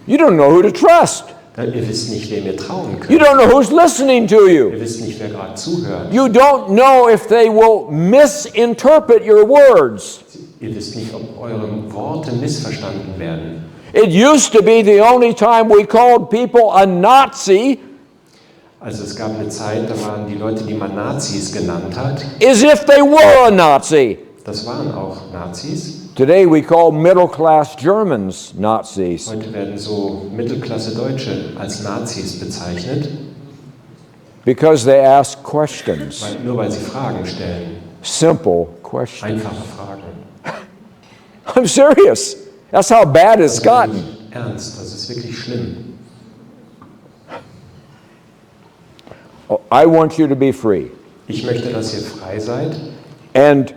You don't know who to trust. Ihr wisst nicht, wem ihr trauen You könnt. don't know who's listening to you. Ihr wisst nicht, wer gerade zuhört. You don't know if they will misinterpret your words. Ihr wisst nicht, ob eure Worte missverstanden werden. It used to be the only time we called people a Nazi Also es gab eine Zeit, da waren die Leute, die man Nazis genannt hat, as if they were a Nazi. das waren auch Nazis. Today we call middle-class Germans Nazis. Heute werden so Mittelklasse Deutsche als Nazis bezeichnet, Because they ask questions, nur weil sie Fragen stellen. simple questions. Einfache Fragen. I'm serious. That's how bad it's Das ist gotten. wirklich ernst, das ist wirklich schlimm. I want you to be free. Ich möchte, dass ihr frei seid. And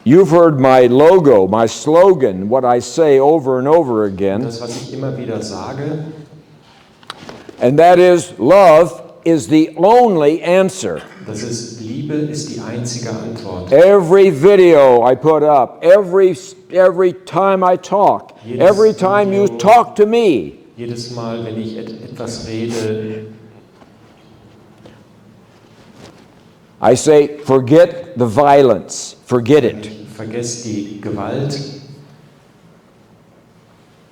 you've heard my logo, my slogan, what I say over and over again, Das, was ich immer wieder sage, and that is love is the only answer. das ist, Liebe ist die einzige Antwort. Every video I put up, every time I talk, every time you talk to me, Jedes Mal, wenn ich etwas rede, I say, forget the violence, forget it. vergesst die Gewalt.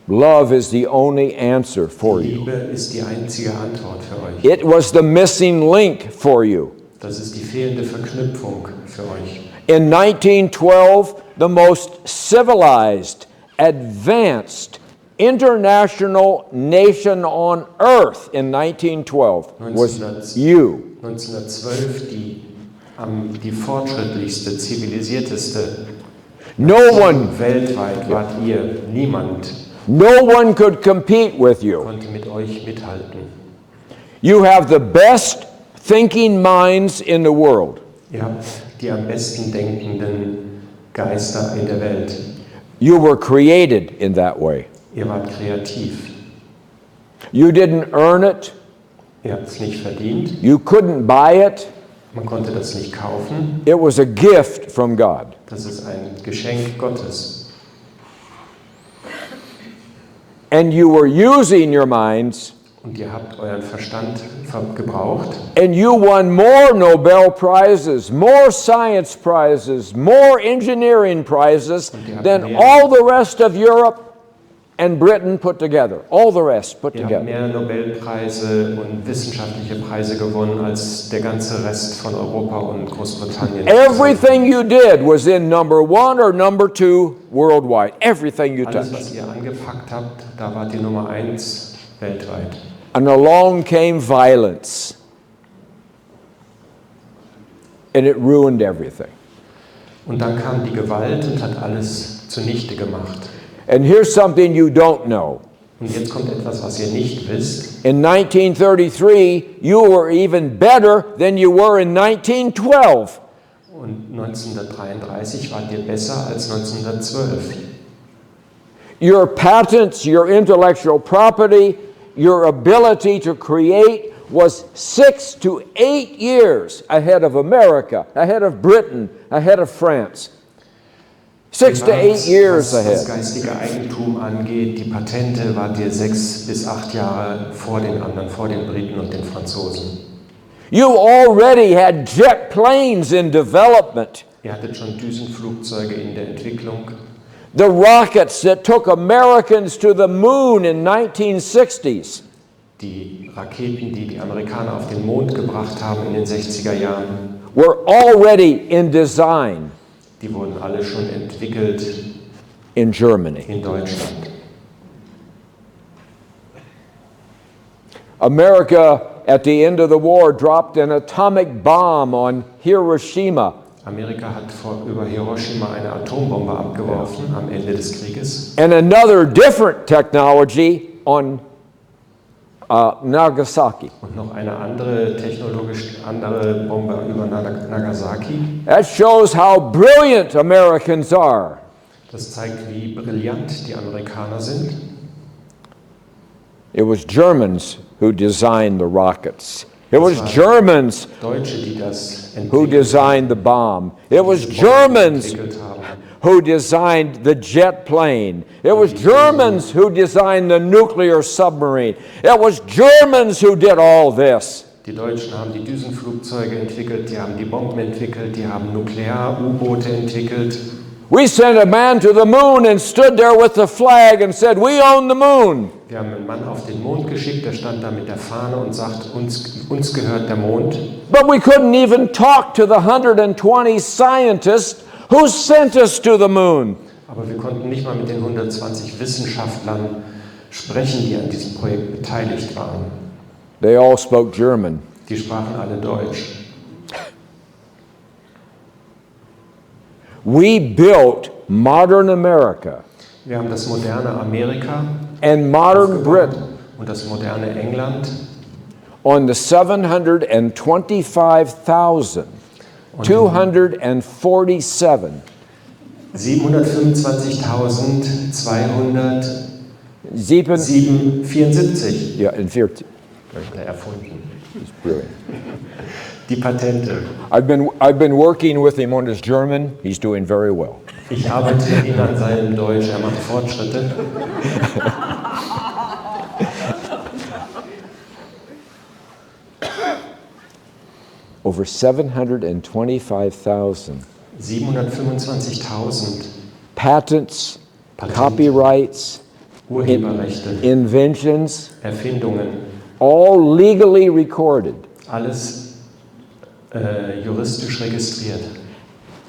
Love is the only answer for you. Liebe ist die einzige Antwort für euch. It was the missing link for you. Das ist die fehlende Verknüpfung für euch. In 1912, the most civilized, advanced, international nation on earth in 1912 was you. 1912 die fortschrittlichste, zivilisierteste No one, weltweit wart ihr. Niemand no one could compete with you. konnte mit euch mithalten. You have the best thinking minds in the world. Ihr habt die am besten denkenden Geister in der Welt. You were created in that way. Ihr wart kreativ. You didn't earn it. Ihr habt es nicht verdient. You couldn't buy it. Man konnte das nicht kaufen. It was a gift from God. Das ist ein Geschenk Gottes. And you were using your minds. Und ihr habt euren Verstand gebraucht. And you won more Nobel Prizes, more science prizes, more engineering prizes than all the rest of Europe and Britain put together. All the rest put Ihr habt together. mehr Nobelpreise und wissenschaftliche Preise gewonnen als der ganze Rest von Europa und Großbritannien. Everything you did was in number 1 or number 2 worldwide. Everything you Alles, touched. was ihr angepackt habt, da wart ihr Nummer 1 weltweit. And along came violence. And it ruined everything. Und dann kam die Gewalt und hat alles zunichte gemacht. And here's something you don't know. Und jetzt kommt etwas, was ihr nicht wisst. In 1933, you were even better than you were in 1912. Und 1933 wart ihr besser als 1912. Your patents, your intellectual property, your ability to create was 6 to 8 years ahead of America, ahead of Britain, ahead of France. 6 to 8 years was das ahead. geistige Eigentum angeht, die Patente, wart ihr 6 bis 8 Jahre vor den anderen, vor den Briten und den Franzosen. You already had jet planes in development. Ihr hattet schon Düsenflugzeuge in der Entwicklung. The rockets that took Americans to the moon in 1960s. Die Raketen, die die Amerikaner auf den Mond gebracht haben in den 60er Jahren, Were already in design die wurden alle schon entwickelt in Germany. in Deutschland. America, at the end of the war, dropped an atomic bomb on Hiroshima. Amerika hat über Hiroshima eine Atombombe abgeworfen am Ende des Krieges. And another different technology on Nagasaki. Und noch eine andere technologisch andere Bombe über Nagasaki. That shows how brilliant Americans are. Das zeigt, wie brillant die Amerikaner sind. It was Germans who designed the rockets. It was Germans Deutsche, die das who designed the bomb. It was Germans entwickelt haben. who designed the jet plane. It was Germans who designed the nuclear submarine. It was Germans who did all this. Die Deutschen haben die Düsenflugzeuge entwickelt, die haben die Bomben entwickelt, die haben Nuklear-U-Boote entwickelt. We sent a man to the moon and stood there with the flag and said, "We own the moon." Wir haben einen Mann auf den Mond geschickt, der stand da mit der Fahne und sagt, uns gehört der Mond. But we couldn't even talk to the 120 scientists who sent us to the moon. Aber wir konnten nicht mal mit den 120 Wissenschaftlern sprechen, die an diesem Projekt beteiligt waren. They all spoke German. Die sprachen alle Deutsch. We built modern America Wir haben das moderne Amerika and modern Britain und das moderne England on the 725,247 727.274 yeah, in 40. erfunden. It's brilliant. Die Patente. I've been working with him on his German. He's doing very well. Ich arbeite mit ihm an seinem Deutsch, er macht Fortschritte. Over 725,000 725.000 patents, Patente, copyrights, Urheberrechte, Inventions, Erfindungen, all legally recorded, alles juristisch registriert,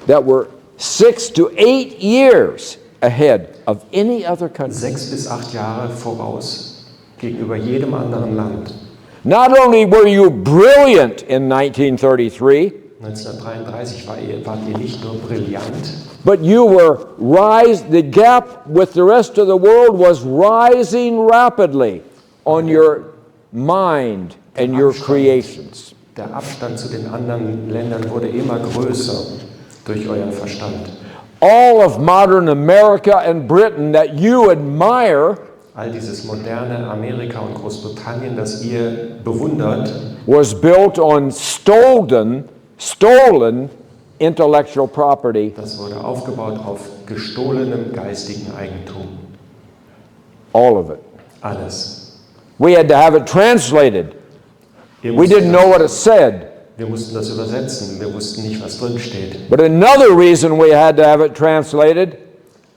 that were 6 to 8 years ahead of any other country. 6 bis 8 Jahre voraus gegenüber jedem anderen Land. Not only were you brilliant in 1933, 1933 wart ihr nicht nur brillant, but you were the gap with the rest of the world was rising rapidly on your mind and your creations. Der Abstand zu den anderen Ländern wurde immer größer durch euren Verstand. all of modern America and Britain that you admire all dieses moderne Amerika und Großbritannien, das ihr bewundert, was built on stolen intellectual property. das wurde aufgebaut auf gestohlenem geistigen Eigentum. All of it. Alles. We had to have it translated. Wir We didn't mussten know what it said. Wir mussten das übersetzen, wir wussten nicht, was drin steht. But another reason we had to have it translated,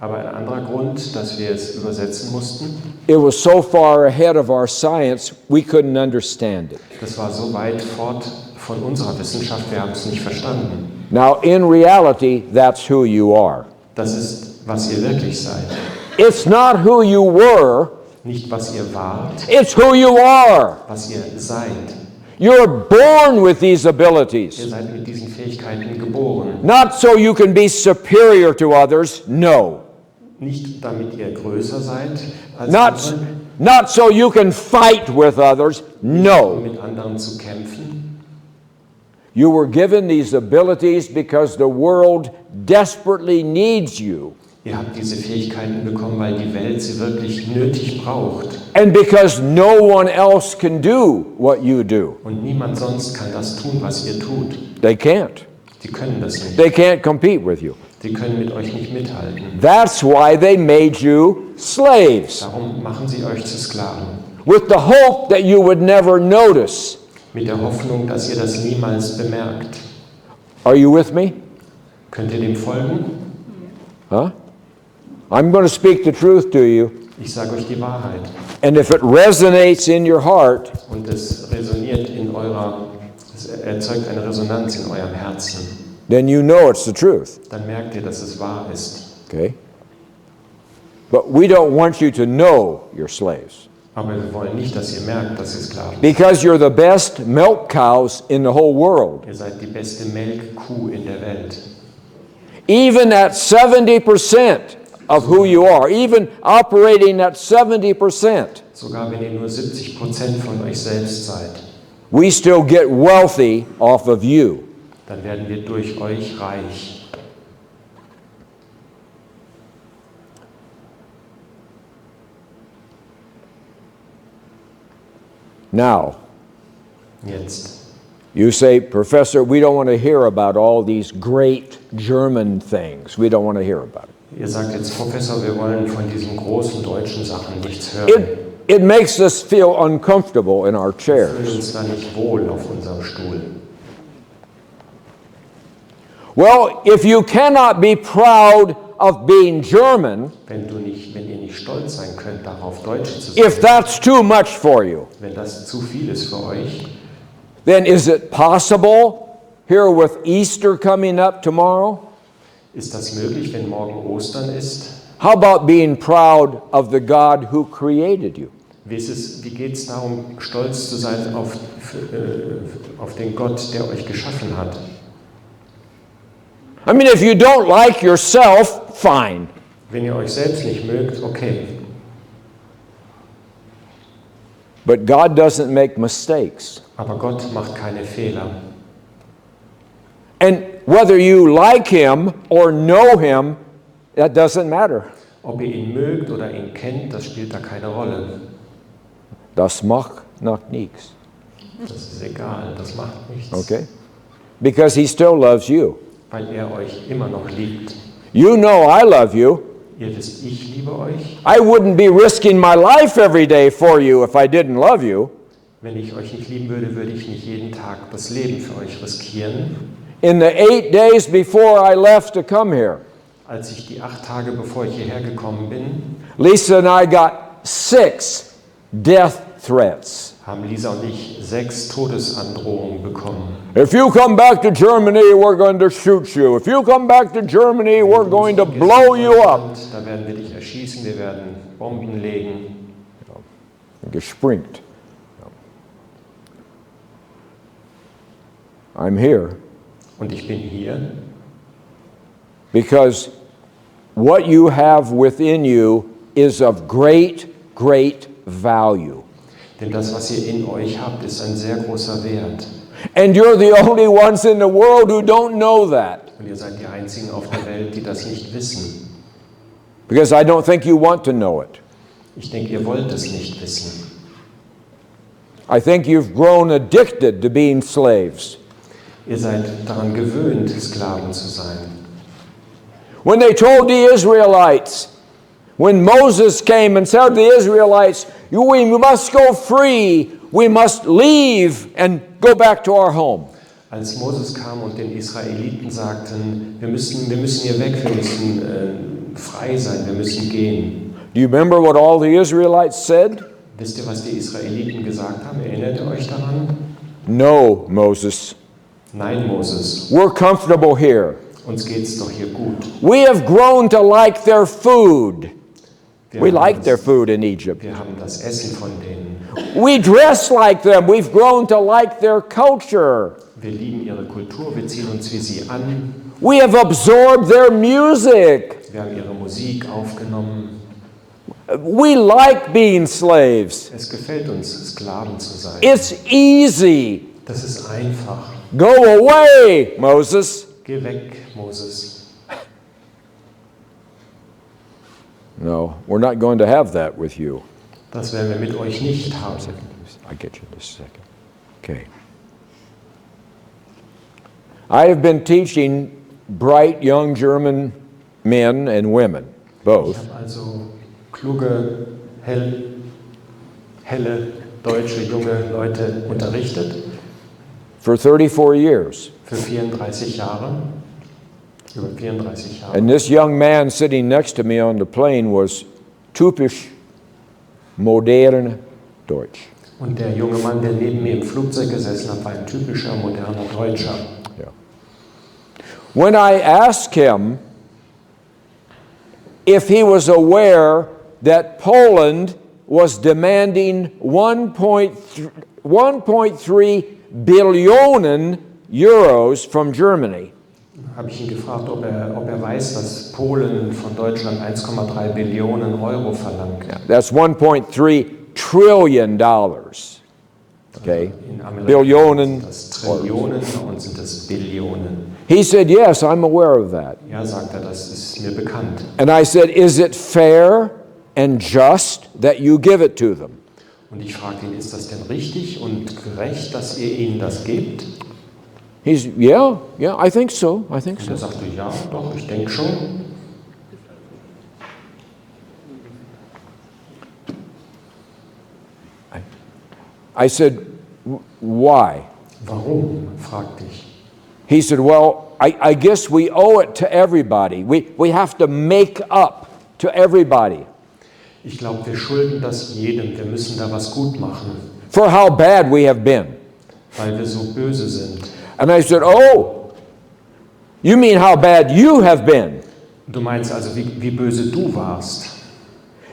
Aber ein anderer Grund, dass wir es übersetzen mussten, it was so far ahead of our science, we couldn't understand it. das war so weit fort von unserer Wissenschaft, wir haben es nicht verstanden. Now, in reality, that's who you are. Das ist, was ihr wirklich seid. It's not who you were, Nicht, was ihr wart, it's who you are. was ihr seid. You're born with these Ihr abilities. seid mit diesen Fähigkeiten geboren. Not so you can be superior to others, no. Nicht damit ihr größer seid als Not, andere, not so you can fight with others, um no. mit anderen zu kämpfen. You were given these abilities because the world desperately needs you. Ihr habt diese Fähigkeiten bekommen, weil die Welt sie wirklich nötig braucht. And because no one else can do what you do. Und niemand sonst kann das tun, was ihr tut. They can't. Die können das nicht. They can't compete with you. Die können mit euch nicht mithalten. That's why they made you slaves, Darum machen sie euch zu Sklaven. with the hope that you would never notice. Mit der Hoffnung, dass ihr das niemals bemerkt. Are you with me? Könnt ihr dem folgen? Huh? I'm going to speak the truth to you. Ich sage euch die Wahrheit. And if it resonates in your heart, Und es resoniert es erzeugt eine Resonanz in eurem Herzen. then you know it's the truth. Dann merkt ihr, dass es wahr ist. Okay? But we don't want you to know you're slaves. Aber wir wollen nicht, dass ihr merkt, dass ihr Sklaven seid. Because you're the best milk cows in the whole world. Ihr seid die beste Melkkuh in der Welt. Even at 70% of who you are, even operating at 70%, Sogar wenn ihr nur 70% von euch selbst seid, we still get wealthy off of you. dann werden wir durch euch reich. Now, Jetzt. you say, Professor, we don't want to hear about all these great German things. We don't want to hear about it. Ihr sagt jetzt, Professor, wir wollen von diesen großen deutschen Sachen nichts hören. It makes us feel uncomfortable in our Wir fühlen chairs. uns da nicht wohl auf unserem Stuhl. Well, if you cannot be proud of being German, Wenn ihr nicht stolz sein könnt, darauf Deutsch zu sein, if that's too much for you, wenn das zu viel ist für euch, then is it possible, here with Easter coming up tomorrow, ist das möglich, wenn morgen Ostern ist? how about being proud of the God who created you? Wie geht es darum, stolz zu sein auf den Gott, der euch geschaffen hat? I mean, if you don't like yourself, fine. Wenn ihr euch selbst nicht mögt, okay. But God doesn't make mistakes. Aber Gott macht keine Fehler. And whether you like Him or know Him, that doesn't matter. Ob ihr ihn mögt oder ihn kennt, das spielt da keine Rolle. Das macht nichts. Das ist egal, das macht nichts. Okay? Because He still loves you. Weil er euch immer noch liebt. You know I love you. Ihr wisst, ich liebe euch. I wouldn't be risking my life every day for you if I didn't love you. Wenn ich euch nicht lieben würde, würde ich nicht jeden Tag das Leben für euch riskieren. In the 8 days before I left to come here, Als ich die 8 Tage, bevor ich hierher gekommen bin, Lisa and I got 6 death threats. haben Lisa und ich 6 Todesandrohungen bekommen. If you come back to Germany, we're going to shoot you. If you come back to Germany, we're going to blow you up. Da werden wir dich erschießen, wir werden Bomben legen. Gesprengt. I'm here Und ich bin hier, because what you have within you is of great, great value. denn das, was ihr in euch habt, ist ein sehr großer Wert. And you're the only ones in the world who don't know that. Und ihr seid die Einzigen auf der Welt, die das nicht wissen. Because I don't think you want to know it. Ich denke, ihr wollt es nicht wissen. I think you've grown addicted to being slaves. Ihr seid daran gewöhnt, Sklaven zu sein. When they told the Israelites, when Moses came and said to the Israelites, we must go free, we must leave and go back to our home. Als Moses kam und den Israeliten sagten, wir müssen hier weg, wir müssen frei sein, wir müssen gehen. Do you remember what all the Israelites said? Wisst ihr, was die Israeliten gesagt haben? Erinnert ihr euch daran? No, Moses. Nein, Moses. We're comfortable here. Uns geht's doch hier gut. We have grown to like their food. We like their food in Egypt. Wir haben das Essen von denen. We dress like them. We've grown to like their culture. Wir lieben ihre Kultur, wir ziehen uns wie sie an. We have absorbed their music. Wir haben ihre Musik aufgenommen. We like being slaves. Es gefällt uns, Sklaven zu sein. It's easy. Das ist einfach. Go away, Moses. Geh weg, Moses. No, we're not going to have that with you. Das werden wir mit euch nicht haben. I get you in just a second. Okay. I have been teaching bright young German men and women, both. Ich habe also kluge, helle deutsche junge Leute unterrichtet. For 34 years. Für 34 Jahre. Über 34 Jahre. And this young man sitting next to me on the plane was typisch modern Deutsch. Und der junge Mann, der neben mir im Flugzeug gesessen hat, war ein typischer moderner Deutscher. Yeah. When I asked him if he was aware that Poland was demanding 1.3 Billionen Euros from Germany. Habe ich ihn gefragt, ob er weiß, dass Polen von Deutschland 1,3 Billionen Euro verlangt. Yeah, that's 1.3 trillion dollars. Okay, Billionen. Das Trillionen, bei uns sind das Billionen. He said, yes, I'm aware of that. Ja, sagt er, das ist mir bekannt. And I said, is it fair and just that you give it to them? Und ich fragte ihn, ist das denn richtig und gerecht, dass ihr ihnen das gebt? He's, yeah, I think so. Und er sagte, ja, doch, ich denke schon. I said, why? Warum? Fragte ich. He said, well, I guess we owe it to everybody. We have to make up to everybody. Ich glaube, wir schulden das jedem. Wir müssen da was gut machen. For how bad we have been. Weil wir so böse sind. And I said, oh, you mean how bad you have been? Du meinst also, wie böse du warst.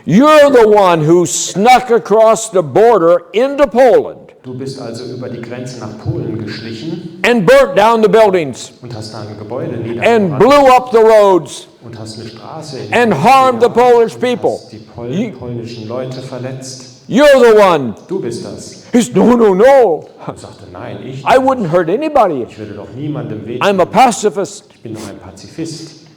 You're the one who snuck across the border into Poland. Du bist also über die Grenze nach Polen geschlichen. And burnt down the buildings. Und hast da ein Gebäude And niedergebrannt. blew up the roads. Und hast eine Straße And harmed the Polish people. Hast die polnischen Leute verletzt. You're the one. Du bist das. He said, no. Ich sagte, nein, ich. I wouldn't hurt anybody. Ich würde doch niemandem wehtun. I'm a pacifist. Ich bin doch ein Pazifist.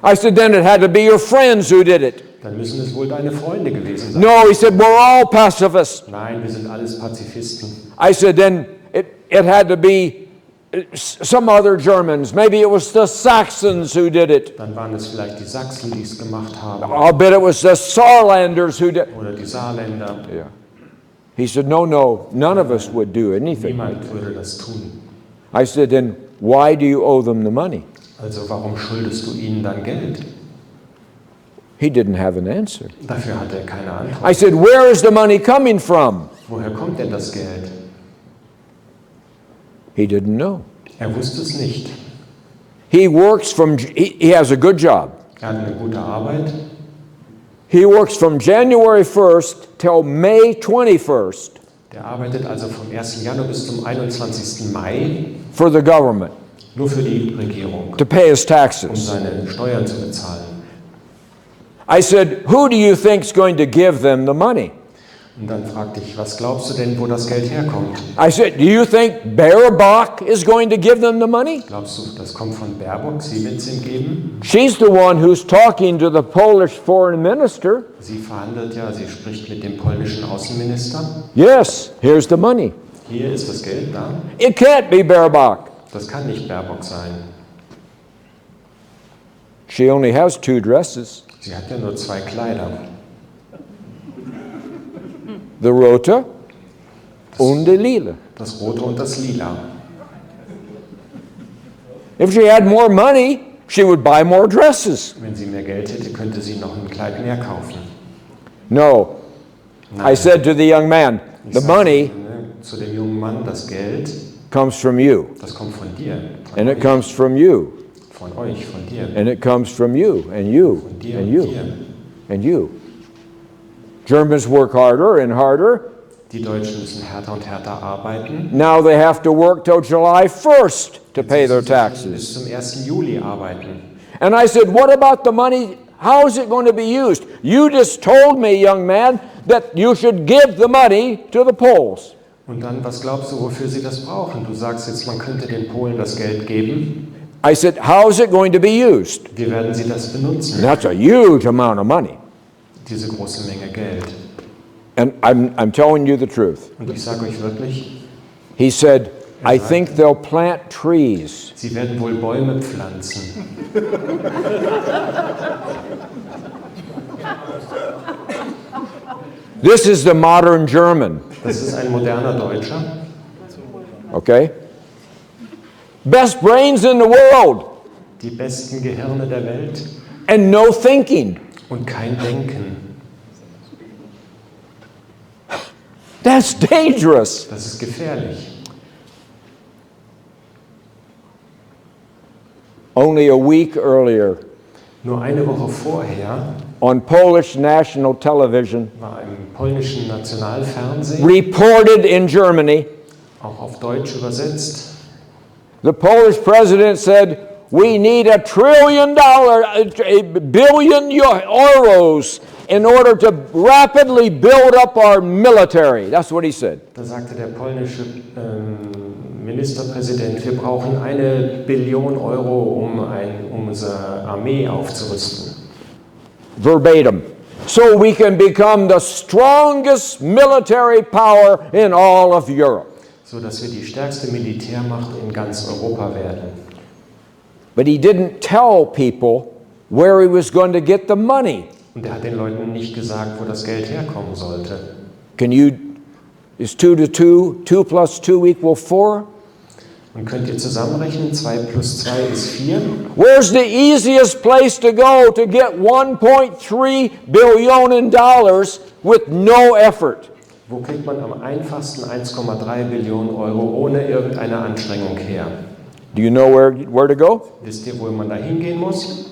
I said, then it had to be your friends who did it. Dann müssen es wohl deine Freunde gewesen sein. No, he said, we're all pacifists. Nein, wir sind alles Pazifisten. I said, then it had to be some other Germans. Maybe it was the Saxons who did it. Dann waren es vielleicht die Sachsen, die es gemacht haben. I'll bet it was the Saarlanders who did it. Oder die Saarländer. Yeah. He said, no, none of us would do anything. Niemand würde das tun. I said, then why do you owe them the money? Also warum schuldest du ihnen dann Geld? He didn't have an answer. Dafür hat er keine Antwort. I said, where is the money coming from? Woher kommt denn das Geld? He didn't know. Er wusste es nicht. He works from, he has a good job. Er hat eine gute Arbeit. He works from January 1st till May 21st Der arbeitet also vom 1. Januar bis zum 21. Mai for the government nur für die Regierung, to pay his um taxes. seine Steuern zu bezahlen. I said, who do you think's going to give them the money? Und dann fragte ich, was glaubst du denn, wo das Geld herkommt? I said, do you think Baerbock is going to give them the money? Glaubst du, das kommt von Baerbock, sie wird es ihm geben? She's the one who's talking to the Polish foreign minister. Sie verhandelt ja, sie spricht mit dem polnischen Außenminister. Yes, here's the money. Hier ist das Geld da. It can't be Baerbock. Das kann nicht Baerbock sein. She only has 2 dresses. Sie hat ja nur 2 Kleider. The rote und die lila. Das rote und das lila. If she had more money, she would buy more dresses. Wenn sie mehr Geld hätte, könnte sie noch ein Kleid mehr kaufen. No. Nein. I said to the young man, Ich the sagte, money zu dem jungen Mann, das Geld, comes from you. das kommt von dir. Von And it euch, comes from you. von euch, von dir. And it comes from you, and you, Von dir and und you, dir. and you. Germans work harder and harder. Die Deutschen müssen härter und härter arbeiten. Now they have to work till July 1st to pay their taxes. Bis zum 1. Juli arbeiten. And I said, what about the money? How is it going to be used? You just told me, young man, that you should give the money to the Poles. Und dann, was glaubst du, wofür sie das brauchen? Du sagst jetzt, man könnte den Polen das Geld geben. I said, how is it going to be used? Wie werden sie das benutzen? And that's a huge amount of money. Diese große Menge Geld. And I'm telling you the truth. Und ich sage euch wirklich, He said, I think they'll plant trees. sie werden wohl Bäume pflanzen. This is the modern German, Das ist ein moderner Deutscher. okay? Best brains in the world Die besten Gehirne der Welt and no thinking. und kein Denken. That's dangerous. Das ist gefährlich. Only a week earlier, Nur eine Woche vorher on Polish national television, war im polnischen Nationalfernsehen, reported in Germany, auch auf Deutsch übersetzt, the Polish president said, we need $1 trillion, a billion euros in order to rapidly build up our military. That's what he said. da sagte der polnische Ministerpräsident, wir brauchen 1 Billion Euro, um unsere Armee aufzurüsten. Verbatim. So we can become the strongest military power in all of Europe. So dass wir die stärkste Militärmacht in ganz Europa werden. But he didn't tell people where he was going to get the money. Und er hat den Leuten nicht gesagt, wo das Geld herkommen sollte. Is 2 to 2, 2 plus 2 equal 4? Und könnt ihr zusammenrechnen, 2 plus 2 ist 4. Where's the easiest place to go to get $1.3 billion with no effort? Wo kriegt man am einfachsten 1,3 Billionen Euro ohne irgendeine Anstrengung her? Do you know where to go? Wisst ihr, wo man da hingehen muss?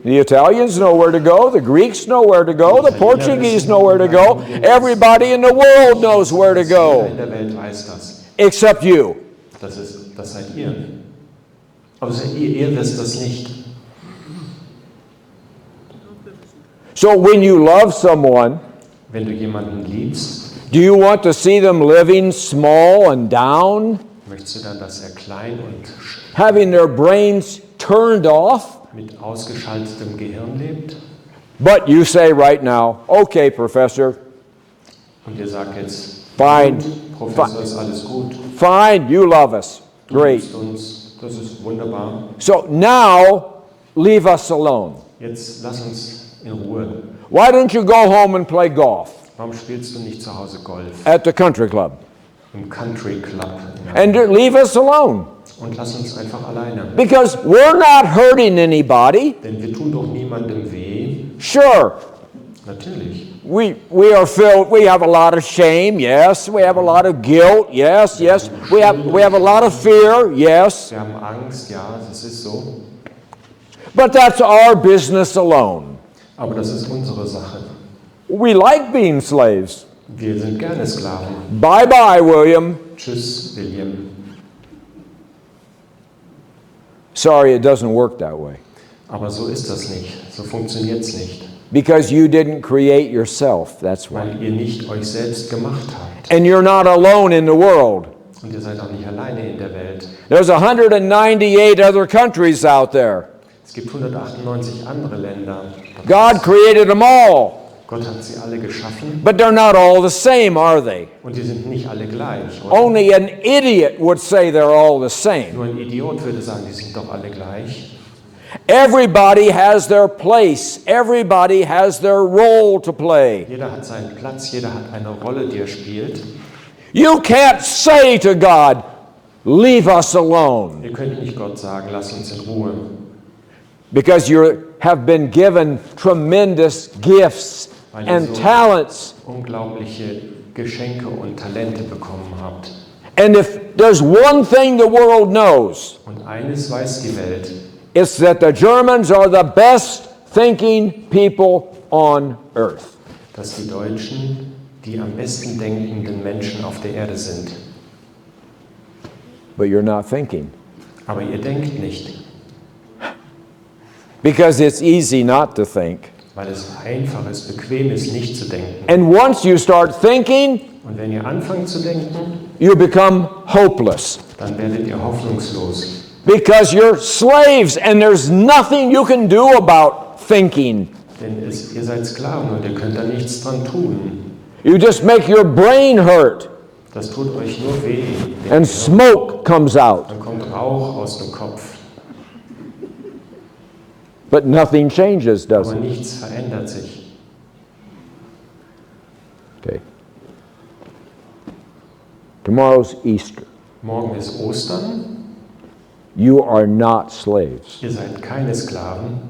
The Italians know where to go, the Greeks know where to go, the Portuguese know where to go, everybody in the world knows where to Jeder go, in der Welt weiß das. except you. Das seid ihr. Aber ihr wisst das nicht. So when you love someone, Wenn du jemanden liebst, do you want to see them living small and down, möchtest du dann, dass er klein und having their brains turned off? mit ausgeschaltetem Gehirn lebt? But you say right now, okay, Professor, Und ihr sagt jetzt, Fine. gut, Professor, ist alles gut. fine, you love us. Du Great. liebst uns, das ist wunderbar. So now, leave us alone. Jetzt lass uns in Ruhe. Why don't you go home and play golf Warum spielst du nicht zu Hause Golf? at the country club? Im Country Club. And leave us alone. Und lass uns einfach alleine. Because we're not hurting anybody. Denn wir tun doch niemandem weh. Sure, Natürlich. we are filled, we have a lot of shame, yes. We have a lot of guilt, yes. We have a lot of fear, yes. Wir haben Angst, ja, das ist so. But that's our business alone. Aber das ist unsere Sache. We like being slaves. Wir sind gerne Sklaven. Bye bye, William. Tschüss, William. Sorry, it doesn't work that way. Aber so ist das nicht. So funktioniert es nicht. Because you didn't create yourself, that's why. Weil ihr nicht euch selbst gemacht habt. And you're not alone in the world. Und ihr seid auch nicht alleine in der Welt. There's 198 other countries out there. Es gibt 198 andere Länder. God created them all. Gott hat sie alle geschaffen. But they're not all the same, are they? Und die sind nicht alle gleich. Oder? Only an idiot would say they're all the same. Nur ein Idiot würde sagen, die sind doch alle gleich. Everybody has their place. Everybody has their role to play. Jeder hat seinen Platz, jeder hat eine Rolle, die er spielt. You can't say to God, leave us alone. Ihr könnt nicht Gott sagen, lass uns in Ruhe. Because you have been given tremendous gifts and talents. Unglaubliche Geschenke und Talente bekommen habt. And if there's one thing the world knows, Und eines weiß die Welt, it's that the Germans are the best thinking people on earth. dass die Deutschen die am besten denkenden Menschen auf der Erde sind. But you're not thinking. Aber ihr denkt nicht, Because it's easy not to think. weil es einfach ist, bequem ist, nicht zu denken. And once you start thinking, Und wenn ihr anfangt zu denken, you become hopeless. dann werdet ihr hoffnungslos. Because you're slaves and there's nothing you can do about thinking. Denn ihr seid Sklaven und ihr könnt da nichts dran tun. You just make your brain hurt Das tut euch nur weh. and smoke comes out. Dann kommt Rauch aus dem Kopf. But nothing changes, does Aber it? nichts verändert sich. Okay. Tomorrow's Easter. Morgen ist Ostern. You are not slaves. Ihr seid keine Sklaven.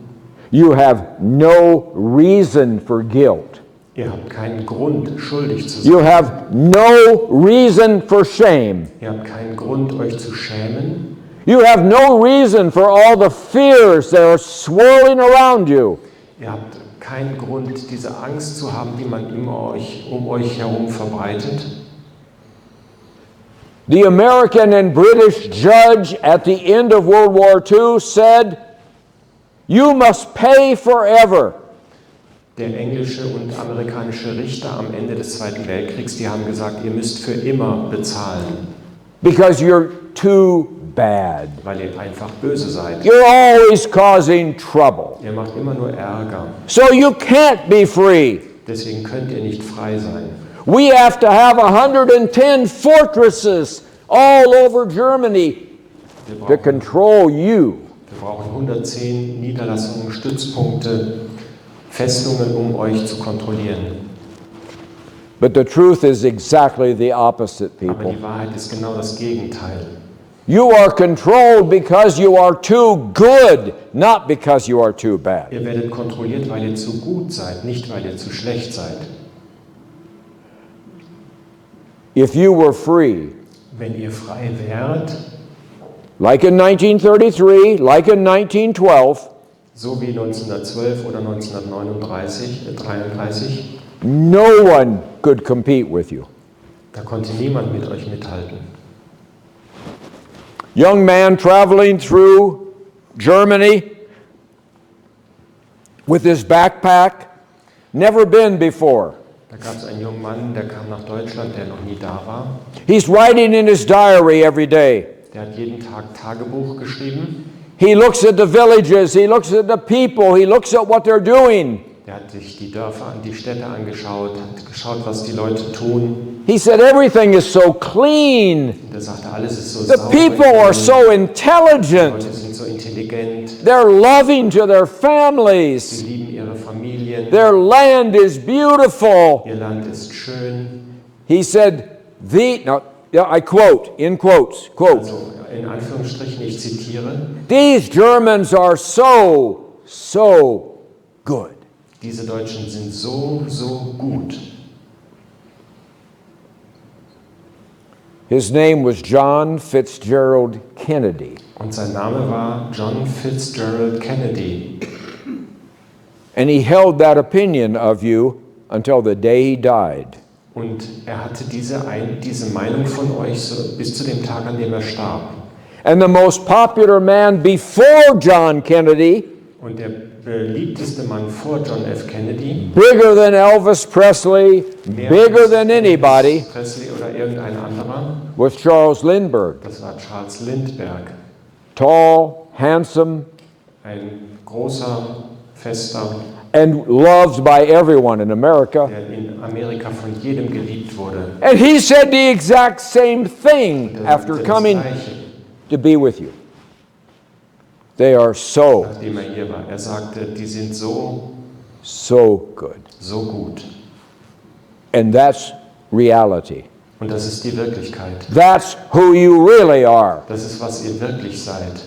You have no reason for guilt. Ihr habt keinen Grund, schuldig zu sein. You have no reason for shame. Ihr habt keinen Grund, euch zu schämen. You have no reason for all the fears that are swirling around you. Ihr habt keinen Grund, diese Angst zu haben, die man um euch herum verbreitet. The American and British judge at the end of World War II said, "You must pay forever." Der englische und amerikanische Richter am Ende des Zweiten Weltkriegs, die haben gesagt, ihr müsst für immer bezahlen, Because you're too bad. weil ihr einfach böse seid. You're always causing trouble. Ihr macht immer nur Ärger. So you can't be free. Deswegen könnt ihr nicht frei sein. We have to have 110 fortresses all over Germany to control you. Wir brauchen 110 Niederlassungen, Stützpunkte, Festungen, um euch zu kontrollieren. But the truth is exactly the opposite, Aber people. die Wahrheit ist genau das Gegenteil. You are controlled because you are too good, not because you are too bad. Ihr werdet kontrolliert, weil ihr zu gut seid, nicht weil ihr zu schlecht seid. If you were free, Wenn ihr frei wärt, like in 1933, like in 1912, so wie 1912 oder 1933, no one could compete with you. da konnte niemand mit euch mithalten. Young man traveling through Germany with his backpack, never been before. Da gab es einen jungen Mann, der kam nach Deutschland, der noch nie da war. He's writing in his diary every day. Der hat jeden Tag Tagebuch geschrieben. He looks at the villages, he looks at the people, he looks at what they're doing. Der hat sich die Dörfer, die Städte angeschaut, hat geschaut, was die Leute tun. He said everything is so clean. Und er sagte, alles ist so The sauber. people are so Die intelligent. Leute sind so intelligent. They're loving to their Sie families. lieben ihre Familien. Their land is beautiful. Ihr Land ist schön. He said, I quote, in quotes, quote, Also in Anführungsstrichen, ich zitiere, these Germans are so good. diese Deutschen sind so gut. His name was John Fitzgerald Kennedy. Und sein Name war John Fitzgerald Kennedy. And he held that opinion of you until the day he died. Und er hatte diese Meinung von euch so bis zu dem Tag, an dem er starb. And the most popular man before John Kennedy Und der beliebteste Mann vor John F. Kennedy, bigger than Elvis Presley, bigger than anybody, Elvis Presley oder irgendein anderer, was Charles Lindbergh. das war Charles Lindbergh. Tall, handsome, Ein großer, fester, and loved by everyone in America. der in Amerika von jedem geliebt wurde. And he said the exact same thing after Das coming Gleiche, to be with you. They are so nachdem er hier war. Er sagte, die sind so good. gut. And that's reality. Und das ist die Wirklichkeit. That's who you really are. Das ist, was ihr wirklich seid.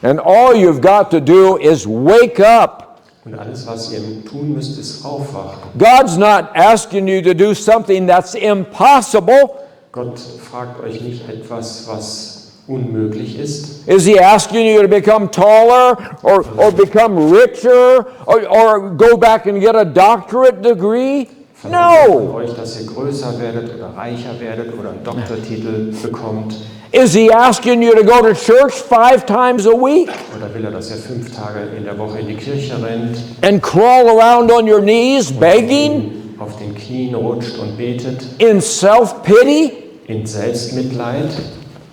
And all you've got to do is wake up. Und alles, was ihr tun müsst, ist aufwachen. God's not asking you to do something that's impossible. Gott fragt euch nicht etwas, was unmöglich ist. Is he asking you to become taller or become richer or go back and get a doctorate degree? Verlangt er von No. euch, dass ihr größer werdet oder reicher werdet oder einen Doktortitel bekommt. Is he asking you to go to church 5 times a week Oder will er, dass ihr 5 Tage in der Woche in die Kirche rennt, and crawl around on your knees begging auf den Knien rutscht und betet, in self-pity? in Selbstmitleid?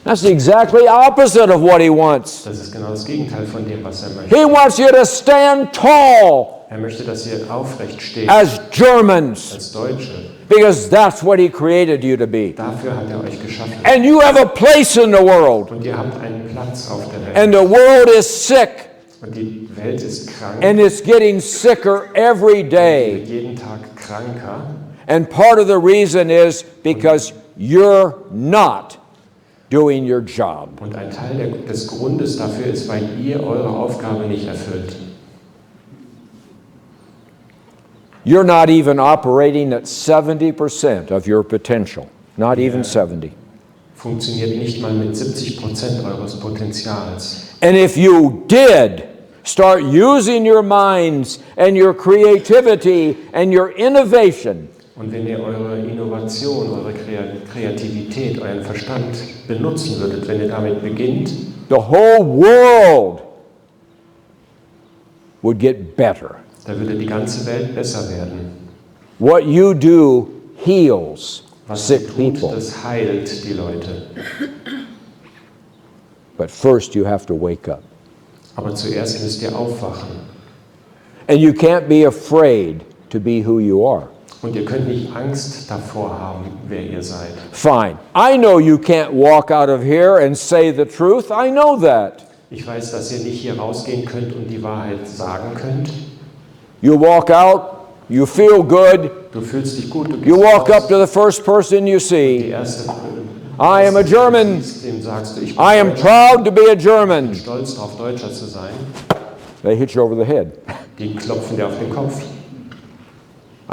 That's exactly opposite of what he wants. Das ist genau das Gegenteil von dem, was er möchte. He wants you to stand tall Er möchte, dass ihr aufrecht steht as Germans als Deutsche. because that's what he created you to be. Dafür hat er euch geschaffen. And you have a place in the world. Und ihr habt einen Platz auf der Welt. And the world is sick. Und die Welt ist krank. And it's getting sicker every day. Wird jeden Tag kranker. And part of the reason is because you're not doing your job. Und ein Teil des Grundes dafür ist, weil ihr eure Aufgabe nicht erfüllt. You're not even operating at 70% of your potential. Not even 70. Funktioniert nicht mal mit 70% eures Potenzials. And if you did start using your minds and your creativity and your innovation, Und wenn ihr eure Innovation, eure Kreativität, euren Verstand benutzen würdet, wenn ihr damit beginnt, the whole world would get better. da würde die ganze Welt besser werden. What you do heals Was ihr sick tut, people. das heilt die Leute. But first you have to wake up. Aber zuerst müsst ihr aufwachen. And you can't be afraid to be who you are. Und ihr könnt nicht Angst davor haben, wer ihr seid. Fine. I know you can't walk out of here and say the truth. I know that. Ich weiß, dass ihr nicht hier rausgehen könnt und die Wahrheit sagen könnt. You walk out, you feel good, Du fühlst dich gut, du you gehst walk up raus. to the first person you Die see. erste, I am a German. dem sagst du, ich bin I am Deutscher, proud to be a German. stolz darauf, Deutscher zu sein. They hit you over the head. Die klopfen dir auf den Kopf.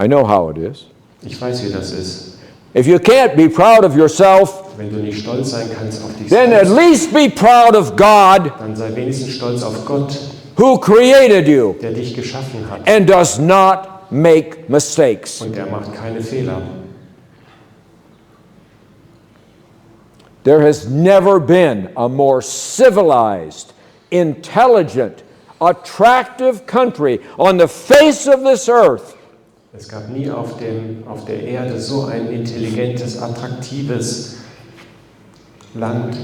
I know how it is. Ich weiß, wie das ist. If you can't be proud of yourself, Wenn du nicht stolz sein kannst auf dich then at selbst, least be proud of God dann sei wenigstens stolz auf Gott, who created you der dich geschaffen hat. and does not make mistakes. Und der macht keine Fehler. There has never been a more civilized, intelligent, attractive country on the face of this earth Es gab nie auf der Erde so ein intelligentes, attraktives Land.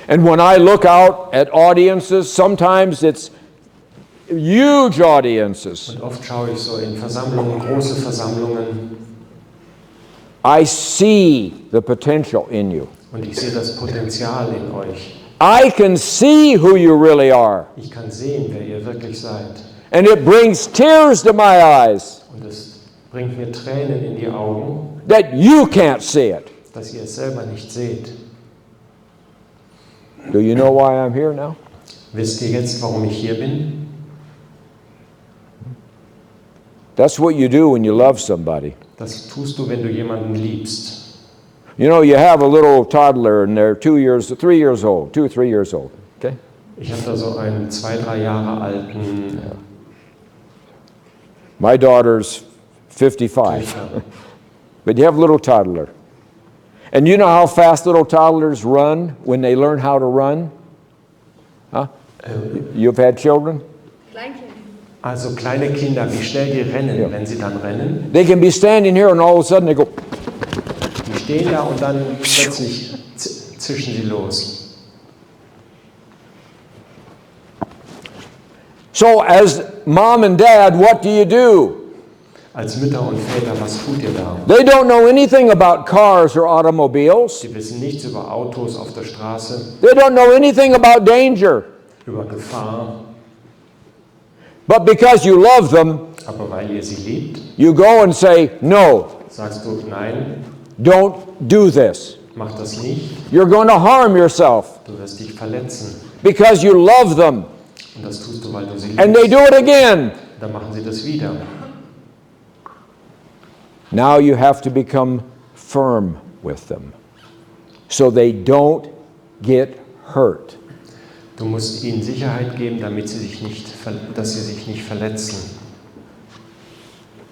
And when I look out at audiences, sometimes it's huge audiences. Und oft schaue ich so in Versammlungen, große Versammlungen, I see the potential in you. und ich sehe das Potenzial in euch. I can see who you really are. Ich kann sehen, wer ihr wirklich seid. And it brings tears to my eyes Und es bringt mir Tränen in die Augen, that you can't see it. dass ihr es selber nicht seht. Do you know why I'm here now? Wisst ihr jetzt, warum ich hier bin? That's what you do when you love somebody. Das tust du, wenn du jemanden liebst. You know, you have a little toddler and they're 3 years old, 2 or 3 years old, okay? Ich habe da so einen 2-3 Jahre alten My daughter's 55, but you have a little toddler. And you know how fast little toddlers run when they learn how to run? Huh? You've had children? Also kleine Kinder, wie schnell die rennen, wenn sie dann rennen. They can be standing here and all of a sudden they go. Die stehen da und dann plötzlich zischen sie los. So as mom and dad, what do? Als Mütter und Väter, was tut ihr da? They don't know anything about cars or automobiles. Sie wissen nichts über Autos auf der Straße, They don't know anything about danger. über Gefahr. But because you love them, Aber weil ihr sie liebt, you go and say, no, sagst du, nein, don't do this. mach das nicht, You're going to harm yourself du wirst dich verletzen. because you love them. Und das tust du, weil du sie And they liebst. do it again. Dann machen sie das wieder. Now you have to become firm with them so they don't get hurt. Du musst ihnen Sicherheit geben, damit dass sie sich nicht verletzen.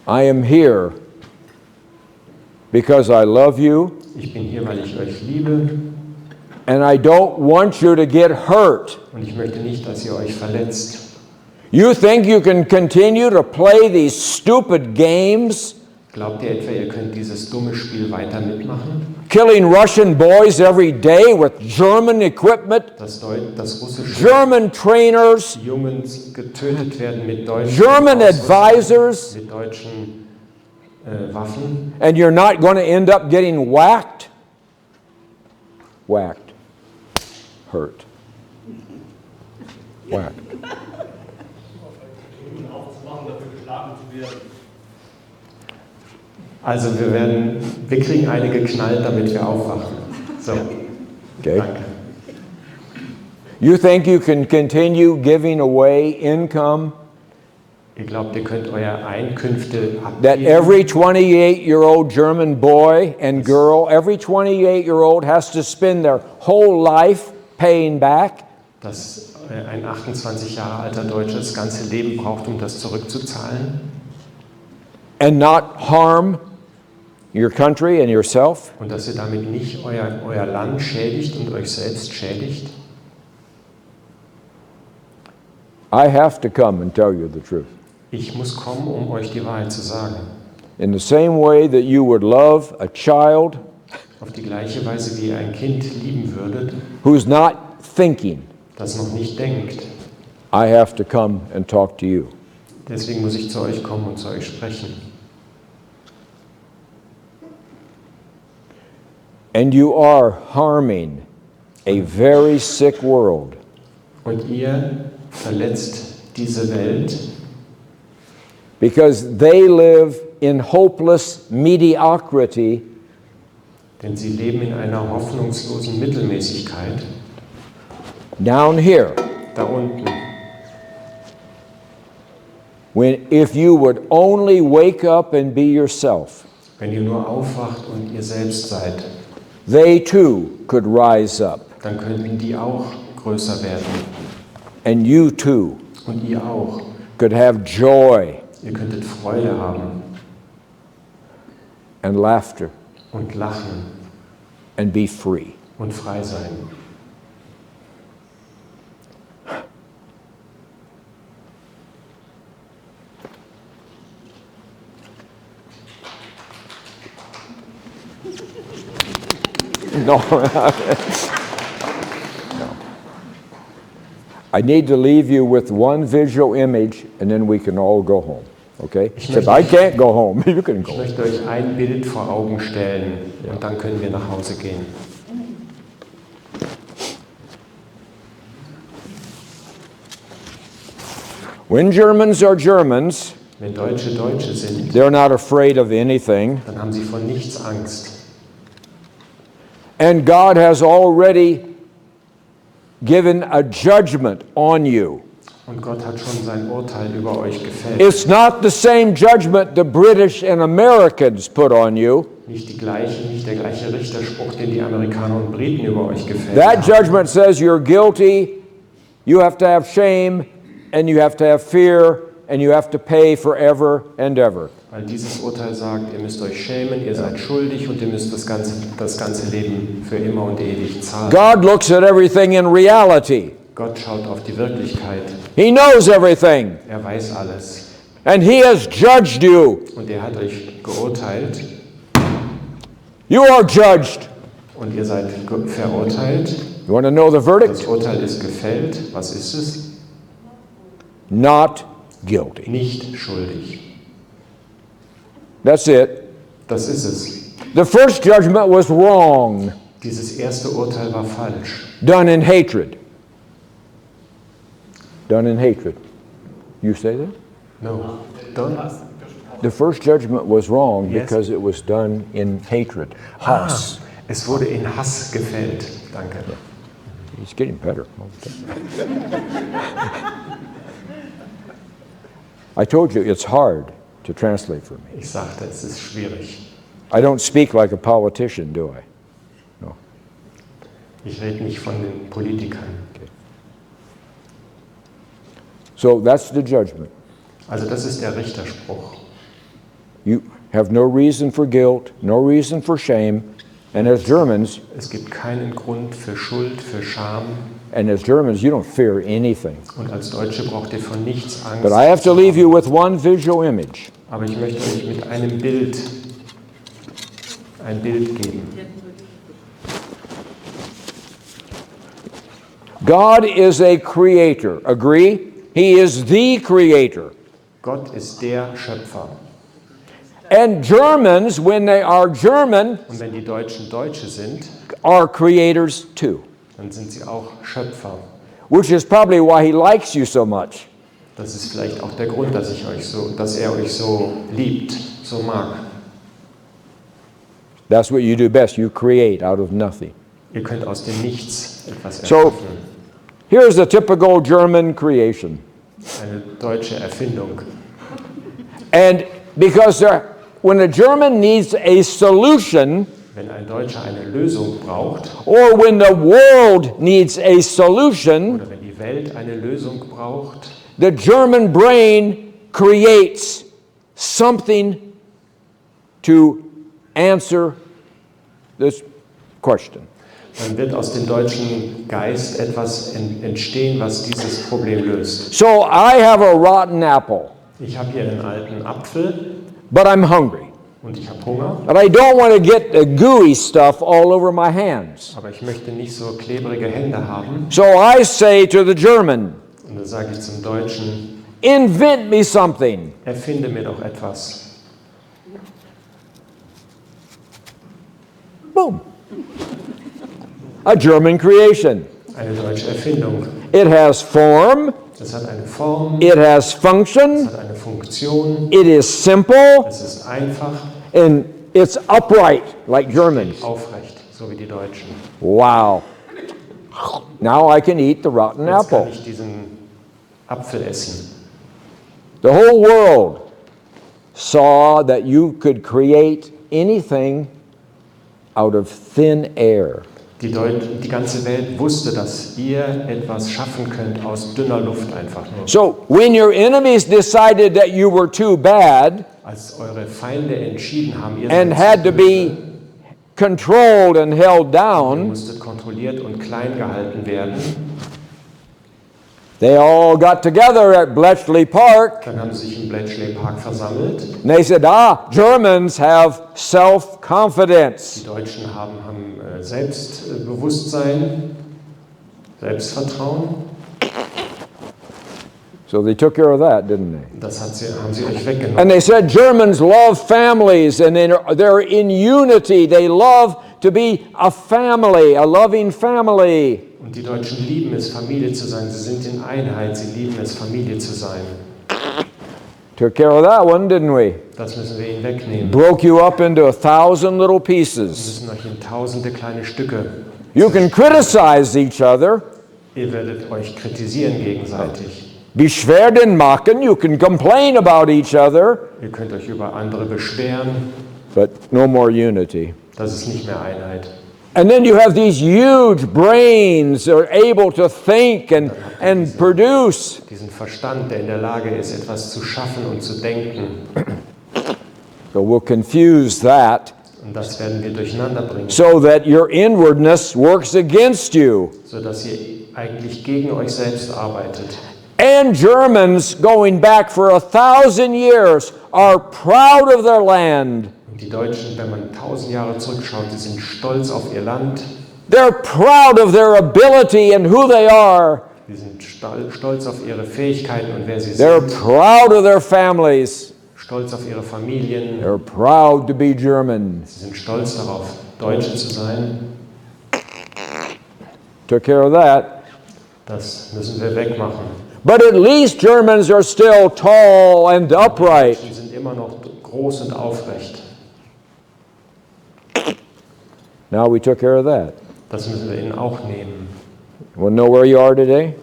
I am here because I love you Ich bin hier, weil ich euch liebe and I don't want you to get hurt. und ich möchte nicht, dass ihr euch verletzt. You think you can continue to play these stupid games, Glaubt ihr etwa, ihr könnt dieses dumme Spiel weiter mitmachen? killing Russian boys every day with German equipment, Dass russische German trainers, Jungs getötet werden mit deutschen German Ausrüstung, advisors, mit deutschen Waffen and you're not going to end up getting whacked? Whacked. Hurt. Whacked. Also wir kriegen eine geknallt, damit wir aufwachen. So, Okay. danke. You think you can continue giving away income Ihr glaubt, ihr könnt eure Einkünfte that abgeben, every 28-year-old German boy and girl, every 28-year-old has to spend their whole life paying back? dass ein 28 Jahre alter Deutscher das ganze Leben braucht, um das zurückzuzahlen And not harm your country and yourself? und dass ihr damit nicht euer Land schädigt und euch selbst schädigt? I have to come and tell you the truth. Ich muss kommen, um euch die Wahrheit zu sagen. In the same way that you would love a child Auf die gleiche Weise, wie ihr ein Kind lieben würdet, who's not thinking, das noch nicht denkt. I have to come and talk to you. Deswegen muss ich zu euch kommen und zu euch sprechen. And you are harming a very sick world. Und ihr verletzt diese Welt, Because they live in hopeless mediocrity denn sie leben in einer hoffnungslosen Mittelmäßigkeit. down here. Da unten. If you would only wake up and be yourself, Wenn ihr nur aufwacht und ihr selbst seid, they too could rise up. dann könnten die auch größer werden. And you too Und ihr auch. could have joy Ihr könntet Freude haben and laughter und lachen and be free. und frei sein. No. No. I need to leave you with one visual image and then we can all go home. Okay? Except I can't go home. You can go. Ich möchte euch ein Bild vor Augen stellen und dann können wir nach Hause gehen. When Germans are Germans, Wenn Deutsche Deutsche sind, they're not afraid of anything. dann haben sie vor nichts Angst. And God has already given a judgment on you. Und Gott hat schon sein Urteil über euch gefällt. It's not the same judgment the British and Americans put on you. Nicht der gleiche Richterspruch, den die Amerikaner und Briten über euch gefällt That haben. judgment says you're guilty, you have to have shame, and you have to have fear, and you have to pay forever and ever. Weil dieses Urteil sagt, ihr müsst euch schämen, ihr seid schuldig und ihr müsst das ganze Leben für immer und ewig zahlen. God looks at everything in reality. Gott schaut auf die Wirklichkeit. He knows everything. Er weiß alles. And He has judged you. Und er hat euch geurteilt. You are judged. Und ihr seid verurteilt. You want to know the verdict? Das Urteil ist gefällt. Was ist es? Not guilty. Nicht schuldig. That's it. Das ist es. The first judgment was wrong, Dieses erste Urteil war falsch. done in hatred. Done in hatred. You say that? No. Don't. The first judgment was wrong Yes. because it was done in hatred. Hass. Es wurde in Hass gefällt. Danke. He's getting better. I told you it's hard to translate for me. Ich sagte, es ist schwierig. I don't speak like a politician, do I? No. Ich rede nicht von den Politikern. So that's the judgment. Also das ist der Richterspruch. You have no reason for guilt, no reason for shame, and as Germans, Es gibt keinen Grund für Schuld, für Scham. you don't fear anything. Und als Deutsche braucht ihr vor nichts Angst. But I have to leave you with one visual image. Aber ich möchte euch mit einem Bild, ein Bild geben. God is a creator. Agree? He is the creator. Gott ist der Schöpfer. And Germans, when they are German, Und wenn die Deutschen Deutsche sind, are creators too. dann sind sie auch Schöpfer. Which is probably why he likes you so much. Das ist vielleicht auch der Grund, dass er euch so liebt, so mag. That's what you do best. You create out of nothing. Ihr könnt aus dem Nichts etwas So- erschaffen. Here's a typical German creation. Eine deutsche Erfindung. And because when a German needs a solution, Wenn ein Deutscher eine Lösung braucht, or when the world needs a solution, oder wenn die Welt eine Lösung braucht, the German brain creates something to answer this question. dann wird aus dem deutschen Geist etwas entstehen, was dieses Problem löst. So I have a rotten apple, Ich habe hier einen alten Apfel but I'm hungry. und ich habe Hunger, But I don't want to get the gooey stuff all over my hands. aber ich möchte nicht so klebrige Hände haben. So I say to the German, Und dann sage ich zum Deutschen, invent me something. erfinde mir doch etwas. Boom. A German creation. Eine deutsche Erfindung. It has form, Es hat eine Form, it has es function, hat eine Funktion, it is simple, es ist einfach, and it's upright like Germans. aufrecht, so wie die Deutschen. Wow. Now I can eat the rotten Jetzt kann apple. ich diesen Apfel essen. The whole world saw that you could create anything out of thin air. Die ganze Welt wusste, dass ihr etwas schaffen könnt aus dünner Luft einfach nur. So when your enemies decided that you were too bad Als eure Feinde entschieden haben, ihr and seid had to zu be böse, controlled and held ihr down, musstet kontrolliert und klein gehalten werden, they all got together at Bletchley Park dann haben sie sich im Bletchley Park versammelt. and they said, Germans have self-confidence. Die Deutschen haben Selbstbewusstsein, Selbstvertrauen. So they took care of that, didn't they? Das haben sie euch weggenommen. And they said Germans love families and they're in unity. They love to be a family, a loving family. Und die Deutschen lieben es, Familie zu sein. Sie sind in Einheit, sie lieben es, Familie zu sein. Took care of that one, didn't we? Das müssen wir ihnen wegnehmen. Broke you up into 1,000 little Wir pieces. müssen euch in tausende kleine Stücke. You can criticize each other, Ihr werdet euch kritisieren gegenseitig. Beschwerden machen, you can complain about each other, Ihr könnt euch über andere beschweren. but no more unity. Das ist nicht mehr Einheit. And then you have these huge brains that are able to think and produce. Diesen Verstand, der in der Lage ist, etwas zu schaffen und zu denken. So we'll confuse that Und das werden wir durcheinander bringen, so that your inwardness works against you. sodass ihr eigentlich gegen euch selbst arbeitet. And Germans going back for 1,000 years are proud of their land. Und die Deutschen, wenn man 1000 Jahre zurückschaut, die sind stolz auf ihr Land. They're proud of their ability and who they are. Sie sind stolz auf ihre Fähigkeiten und wer sie They're sind. proud of their families. Stolz auf ihre Familien. They're proud to be German. Sie sind stolz darauf, Deutsche zu sein. Took care of that. Das müssen wir wegmachen. But at least Germans are still tall and upright. Sie sind immer noch groß und aufrecht. Now we took care of that. Das müssen wir ihnen auch nehmen. You want to know where you are today?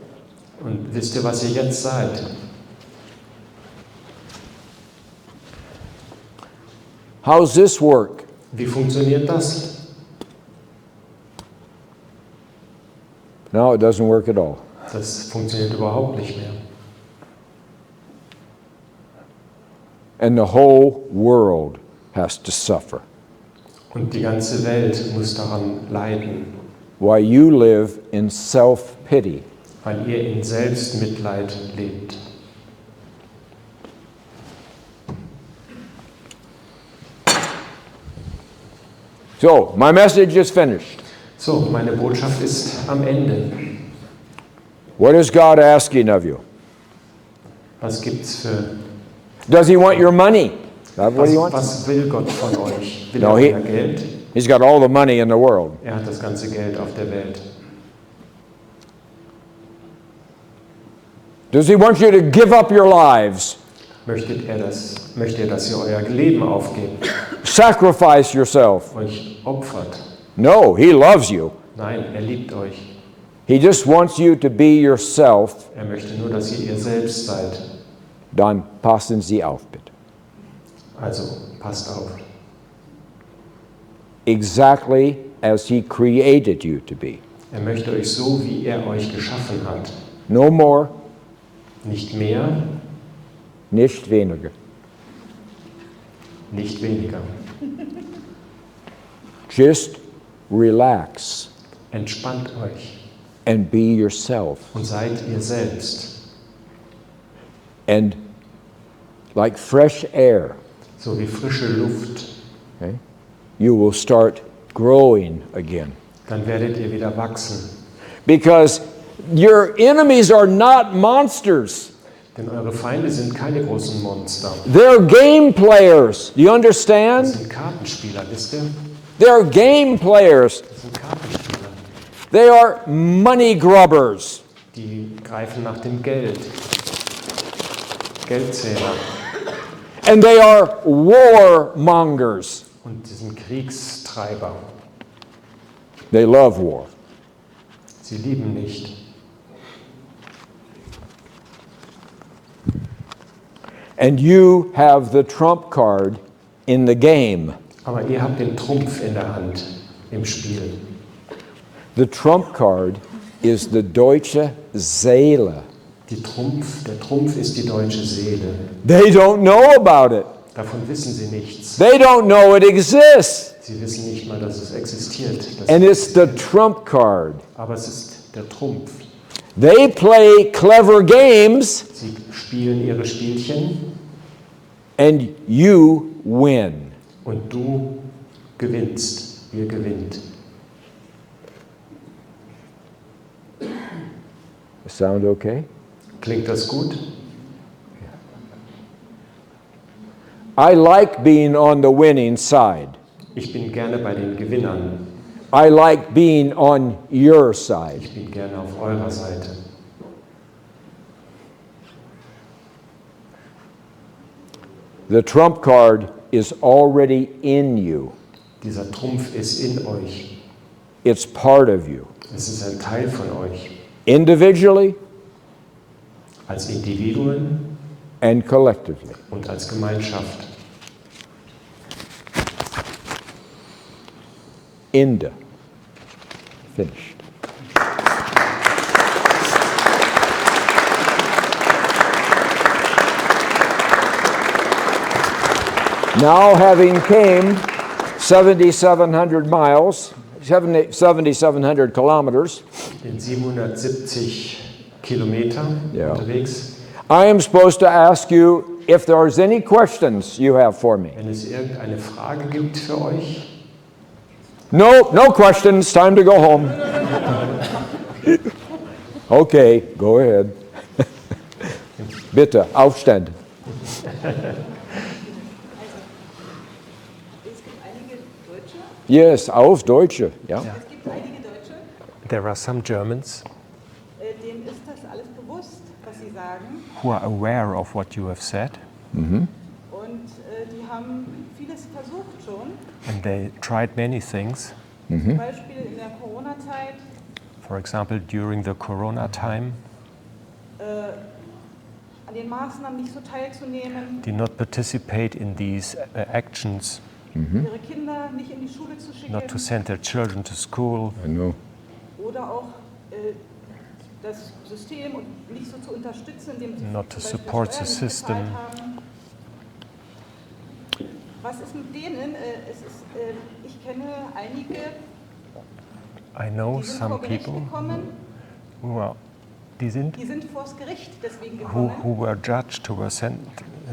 Und wisst ihr, was ihr jetzt seid? How's this work? Wie funktioniert das? No, it doesn't work at all. Das funktioniert überhaupt nicht mehr. And the whole world has to suffer. Und die ganze Welt muss daran leiden, Why you live in self-pity. weil ihr in Selbstmitleid lebt. So, my message is finished. So, meine Botschaft ist am Ende. What is God asking of you? Was gibt's für... Does he want your money? What do you want? Was will Gott von euch? Will No, er he- euer Geld? He's got all the money in the world. Er hat das ganze Geld auf der Welt. Does he want you to give up your lives? Möchte er, dass ihr euer Leben aufgebt, Sacrifice yourself? euch opfert? No, he loves you. Nein, er liebt euch. He just wants you to be yourself. Er möchte nur, dass ihr selbst seid. Dann passen Sie auf, bitte. Also, passt auf. Exactly as he created you to be. Er möchte euch so, wie er euch geschaffen hat. No more, Nicht mehr, nicht weniger. nicht weniger. Just relax Entspannt euch and be yourself. und seid ihr selbst. And like fresh air, So wie frische Luft. okay, you will start growing again. Dann werdet ihr wieder wachsen. Because your enemies are not monsters. Denn eure Feinde sind keine großen Monster. They're game players. Do you Das understand? sind Kartenspieler, wisst ihr? They're game players. Das sind Kartenspieler. They are money grubbers. Die greifen nach dem Geld. Geldzähler. And they are warmongers. Und sie sind Kriegstreiber. They love war. Sie lieben nicht. And you have the trump card in the game. Aber ihr habt den Trumpf in der Hand im Spiel. The trump card is the deutsche Seele. Der Trumpf ist die deutsche Seele. They don't know about it. Davon wissen sie nichts. They don't know it exists. Sie wissen nicht mal, dass es existiert. And it's the trump card. Aber es ist der Trumpf. They play clever games Sie spielen ihre Spielchen and you win. und du gewinnst. Ihr gewinnt. Sound okay? Klingt das gut? I like being on the winning side. Ich bin gerne bei den Gewinnern. I like being on your side. Ich bin gerne auf eurer Seite. The trump card is already in you. Dieser Trumpf ist in euch. It's part of you. Es ist ein Teil von euch. Individually Als Individuen and collectively. und als Gemeinschaft. Ende. Finished. Now, having came 7,700 miles, 7,700 kilometers. In 770 Kilometer unterwegs. I am supposed to ask you if there's any questions you have for me. Wenn es irgendeine Frage gibt für euch. No, no questions. Time to go home. Okay, go ahead. Bitte, aufstehen. Es gibt einige Deutsche. Yes, auf Deutsche. Ja. Es gibt einige Deutsche, There are some Germans denen ist das alles bewusst, was sie sagen. who are aware of what you have said. Und die haben vieles versucht schon. And they tried many things. Zum Beispiel in der Corona-Zeit For example, during the Corona time, an den Maßnahmen nicht so teilzunehmen, did not participate in these actions, ihre Kinder nicht in die Schule zu schicken not to send their children to school, I know. oder auch das System nicht so zu unterstützen, indem sie Not to zum Beispiel support Steuern the nicht system. bezahlt haben. Was ist mit denen? Ich kenne einige, I know die sind some vor Gericht people gekommen, die sind die sind vors Gericht deswegen who gekommen. were judged, who were sent.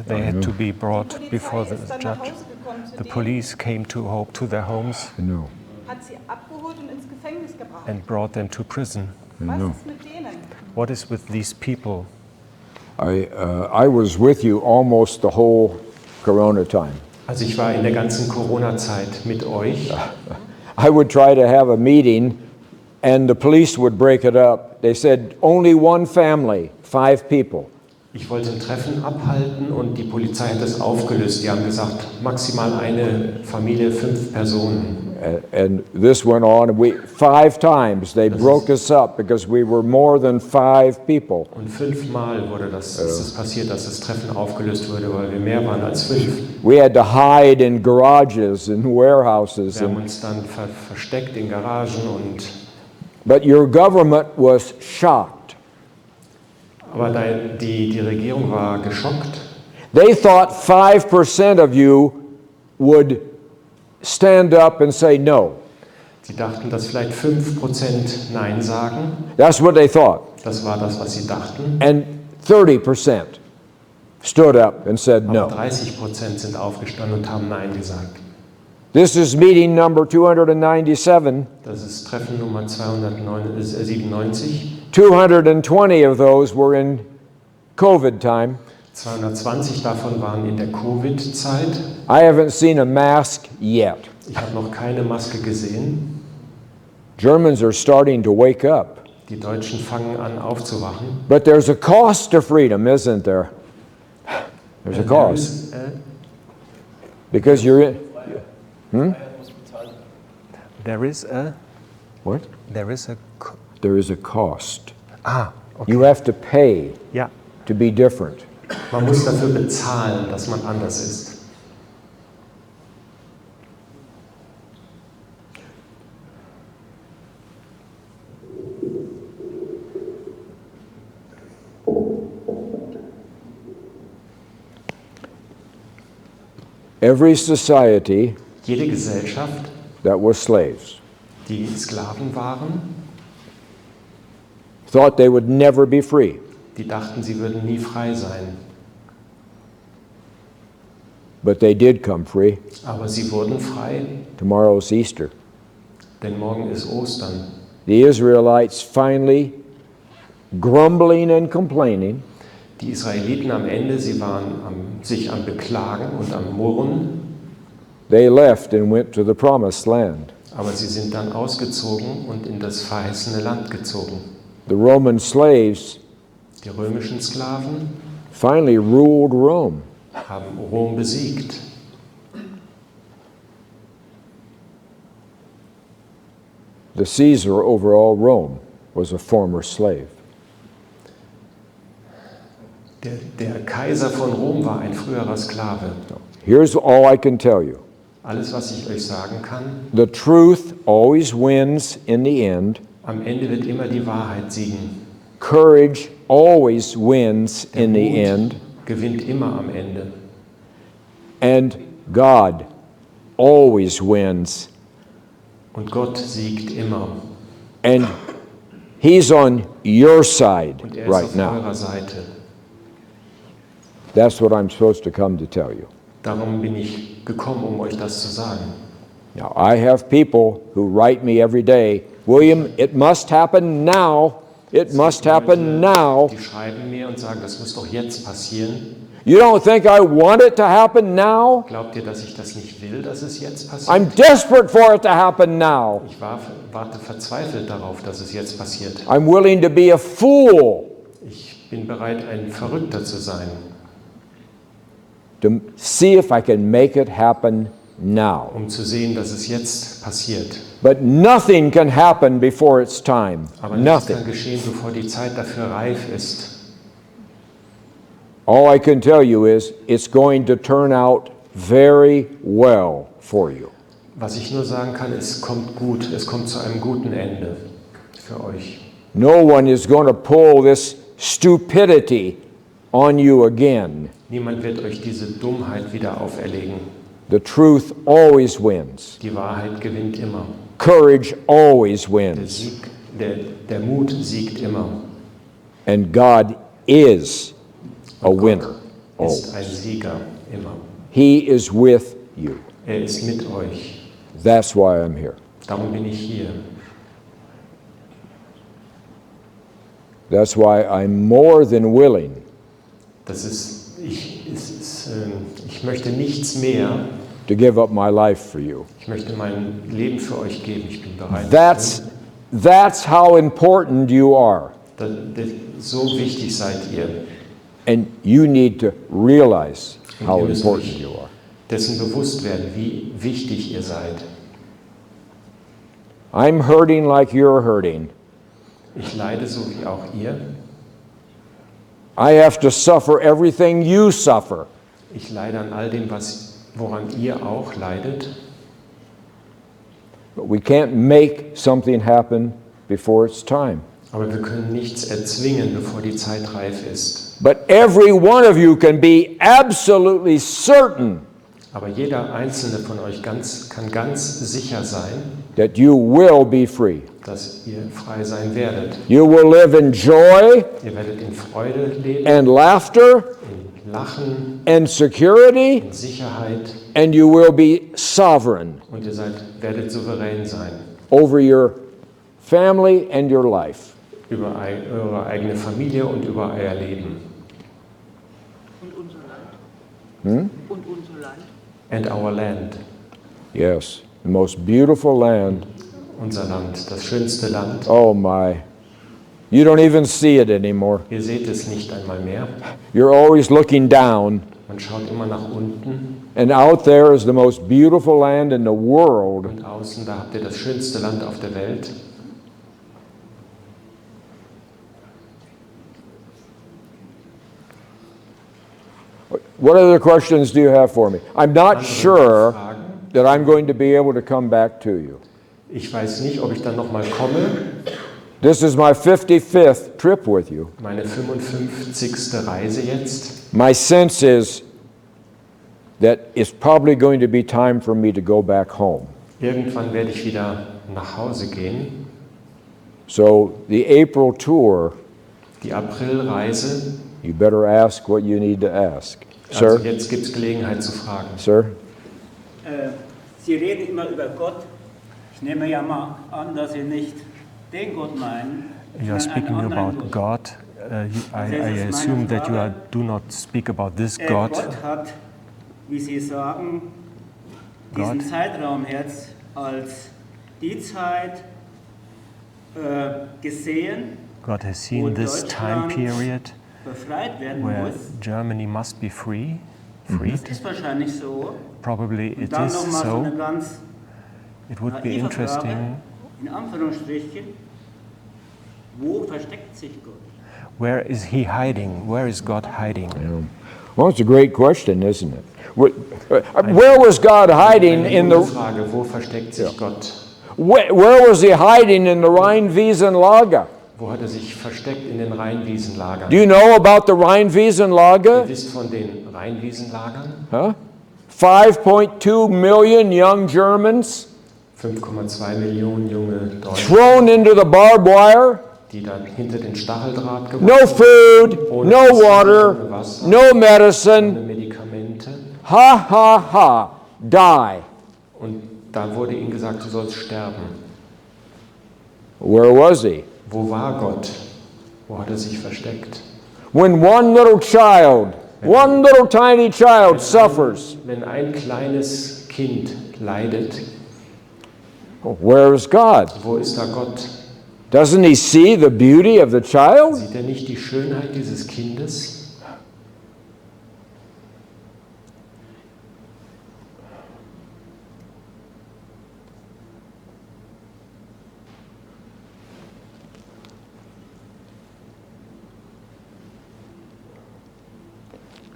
They had to be brought Die before Polizei the ist dann nach judge. Hause gekommen zu The denen, police came to their homes I know. hat sie abgeholt und ins Gefängnis gebracht. and brought them to prison. Was know. ist mit denen? What is with these people? I was with you almost the whole Corona time. Also ich war in der ganzen Corona-Zeit mit euch. I would try to have a meeting and the police would break it up. They said only one family, 5 people. Ich wollte ein Treffen abhalten und die Polizei hat das aufgelöst. Die haben gesagt, maximal eine Familie, 5 Personen. And this went on. 5 times they broke us up because we were more than 5 people. Und 5-mal ist das passiert, dass das Treffen aufgelöst wurde, weil wir mehr waren als 5. We had to hide in garages and warehouses. Wir haben uns dann versteckt in Garagen But your government was shocked. aber die Regierung war geschockt. They thought 5% of you would stand up and say no. Sie dachten, dass vielleicht 5% Nein sagen. That's what they thought. Das war das, was sie dachten. And 30% stood up and said Aber no. 30% sind aufgestanden und haben Nein gesagt. This is meeting number 297. Das ist Treffen Nummer 297. 220 of those were in COVID time. 220 davon waren in der Covid-Zeit. I haven't seen a mask yet. Ich habe noch keine Maske gesehen. Germans are starting to wake up. Die Deutschen fangen an aufzuwachen. But there's a cost to freedom, isn't there? There's a cost. Because you're in. There is a What? there is a There is a cost. okay. You have to pay Ja, to be different. man muss dafür bezahlen, dass man anders ist. Every society Jede Gesellschaft, that was slaves die Sklaven waren, thought they would never be free. die dachten, sie würden nie frei sein. But they did come free. Aber sie wurden frei, Tomorrow's Easter. denn morgen ist Ostern. The Israelites finally, grumbling and complaining, Die Israeliten am Ende, sie waren sich am Beklagen und am Murren, they left and went to the promised land. aber sie sind dann ausgezogen und in das verheißene Land gezogen. The Roman slaves Die römischen Sklaven finally ruled Rome. haben Rom besiegt. The Caesar over all Rome was a former slave. Der Kaiser von Rom war ein früherer Sklave. Here's all I can tell you. Alles, was ich euch sagen kann, The truth always wins in the end. am Ende wird immer die Wahrheit siegen. Courage always wins in the Mut end. gewinnt immer am Ende. And God always wins Und Gott siegt immer. And He's on your side Und er ist right auf now. eurer Seite. That's what I'm supposed to come to tell you. Darum bin ich gekommen, um euch das zu sagen. Now, I have people who write me every day, William, it must happen now. It must happen now. Die schreiben mir und sagen, das muss doch jetzt passieren. You don't think I want it to happen now? Glaubt ihr, dass ich das nicht will, dass es jetzt passiert? I'm desperate for it to happen now. Ich warte verzweifelt darauf, dass es jetzt passiert. I'm willing to be a fool Ich bin bereit, ein Verrückter zu sein, to see if I can make it happen now. um zu sehen, dass es jetzt passiert. But nothing can happen before it's time. Aber nichts kann Nothing. geschehen, bevor die Zeit dafür reif ist. All I can tell you is it's going to turn out very well for you. Was ich nur sagen kann, es kommt gut, es kommt zu einem guten Ende für euch. No one is going to pull this stupidity on you again. Niemand wird euch diese Dummheit wieder auferlegen. The truth always wins. Die Wahrheit gewinnt immer. Courage always wins. Der Mut siegt immer. And God is a winner. Ist Oh, ein Sieger immer. He is with you. Er ist mit euch. That's why I'm here. Darum bin ich hier. That's why I'm more than willing Ich möchte nichts mehr. to give up my life for you. Ich möchte mein Leben für euch geben. Ich bin bereit. That's how important you are. So wichtig seid ihr. And you need to realize Und how ihr müsst important euch you are. dessen bewusst werden, wie wichtig ihr seid. I'm hurting like you're hurting. Ich leide so wie auch ihr. I have to suffer everything you suffer. Ich leide an all dem, woran ihr auch leidet. But we can't make something happen before it's time. Aber wir können nichts erzwingen, bevor die Zeit reif ist. But every one of you can be absolutely certain Aber jeder einzelne von euch kann ganz sicher sein, that you will be free. dass ihr frei sein werdet. You will live in joy Ihr werdet in Freude leben, and laughter in Lachen, and security, in Sicherheit and you will be sovereign und ihr werdet souverän sein over your family and your life. über eure eigene Familie und über euer Leben. Und unser Land. Und unser Land. And our land, Yes, the most beautiful land. unser Land, das schönste Land. Oh my. You don't even see it anymore. Ihr seht es nicht einmal mehr. You're always looking down, Man schaut immer nach unten and out there is the most beautiful land in the world. und außen, da habt ihr das schönste Land auf der Welt. What other questions do you have for me? I'm not Andere sure Fragen? that I'm going to be able to come back to you. Ich weiß nicht, ob ich dann nochmal komme. This is my 55th trip with you. Meine 55. Reise jetzt. My sense is that it's probably going to be time for me to go back home. Irgendwann werde ich wieder nach Hause gehen. So the April tour, Die Aprilreise. you better ask what you need to ask. Also Sir? jetzt gibt es Gelegenheit zu fragen. Sir? Sie reden immer über Gott. Ich nehme ja mal an, dass Sie nicht den Gott meinen. You are sondern einen speaking anderen about Gott. God. I assume that you do not speak about this God. Gott hat, wie Sie sagen, diesen Gott. Zeitraum jetzt als die Zeit gesehen, God has seen this time period befreit werden where muss. Germany must be freed. Das ist wahrscheinlich so. Probably Und it dann is nochmal so eine so. ganz It would be naive Frage, interesting. in Anführungsstrichen, wo versteckt sich Gott? Where is he hiding? Where is God hiding? Well, it's a great question, isn't it? Where was God hiding Eine in gute the... Frage, wo versteckt sich Gott? Where was he hiding in the Rheinwiesenlager? Wo hat er sich versteckt in den Rheinwiesenlagern? Do you know about the Rheinwiesenlager? Ihr wisst von den Rheinwiesenlagern? Huh? 5.2 million young Germans 5,2 Millionen junge Deutsche, thrown into the barbed wire, die dann hinter den Stacheldraht no geworfen food, ohne no Essen, water, ohne Wasser, no ohne medicine, Medikamente. ha, ha, ha, die. Und da wurde ihnen gesagt, du sollst sterben. Where was he? Wo war Gott? Wo hat er sich versteckt? When one little child, one little tiny child suffers, Wenn ein kleines Kind leidet, where is God? wo ist da Gott? Doesn't he see the beauty of the child? Sieht er nicht die Schönheit dieses Kindes?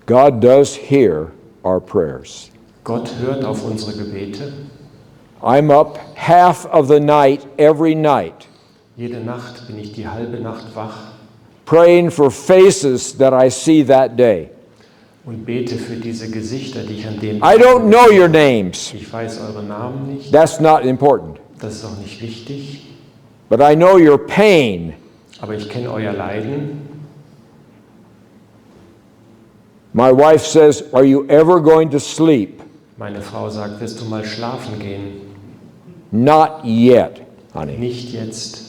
God does hear our prayers. Gott hört auf unsere Gebete. I'm up half of the night every night Jede Nacht bin ich die halbe Nacht wach praying for faces that I see that day. und bete für diese Gesichter, die ich an dem I don't know your names. Ich weiß eure Namen nicht, That's not important. das ist auch nicht wichtig, But I know your pain. aber ich kenne euer Leiden. My wife says, "Are you ever going to sleep?" Meine Frau sagt, wirst du mal schlafen gehen? Not yet, honey. Nicht jetzt.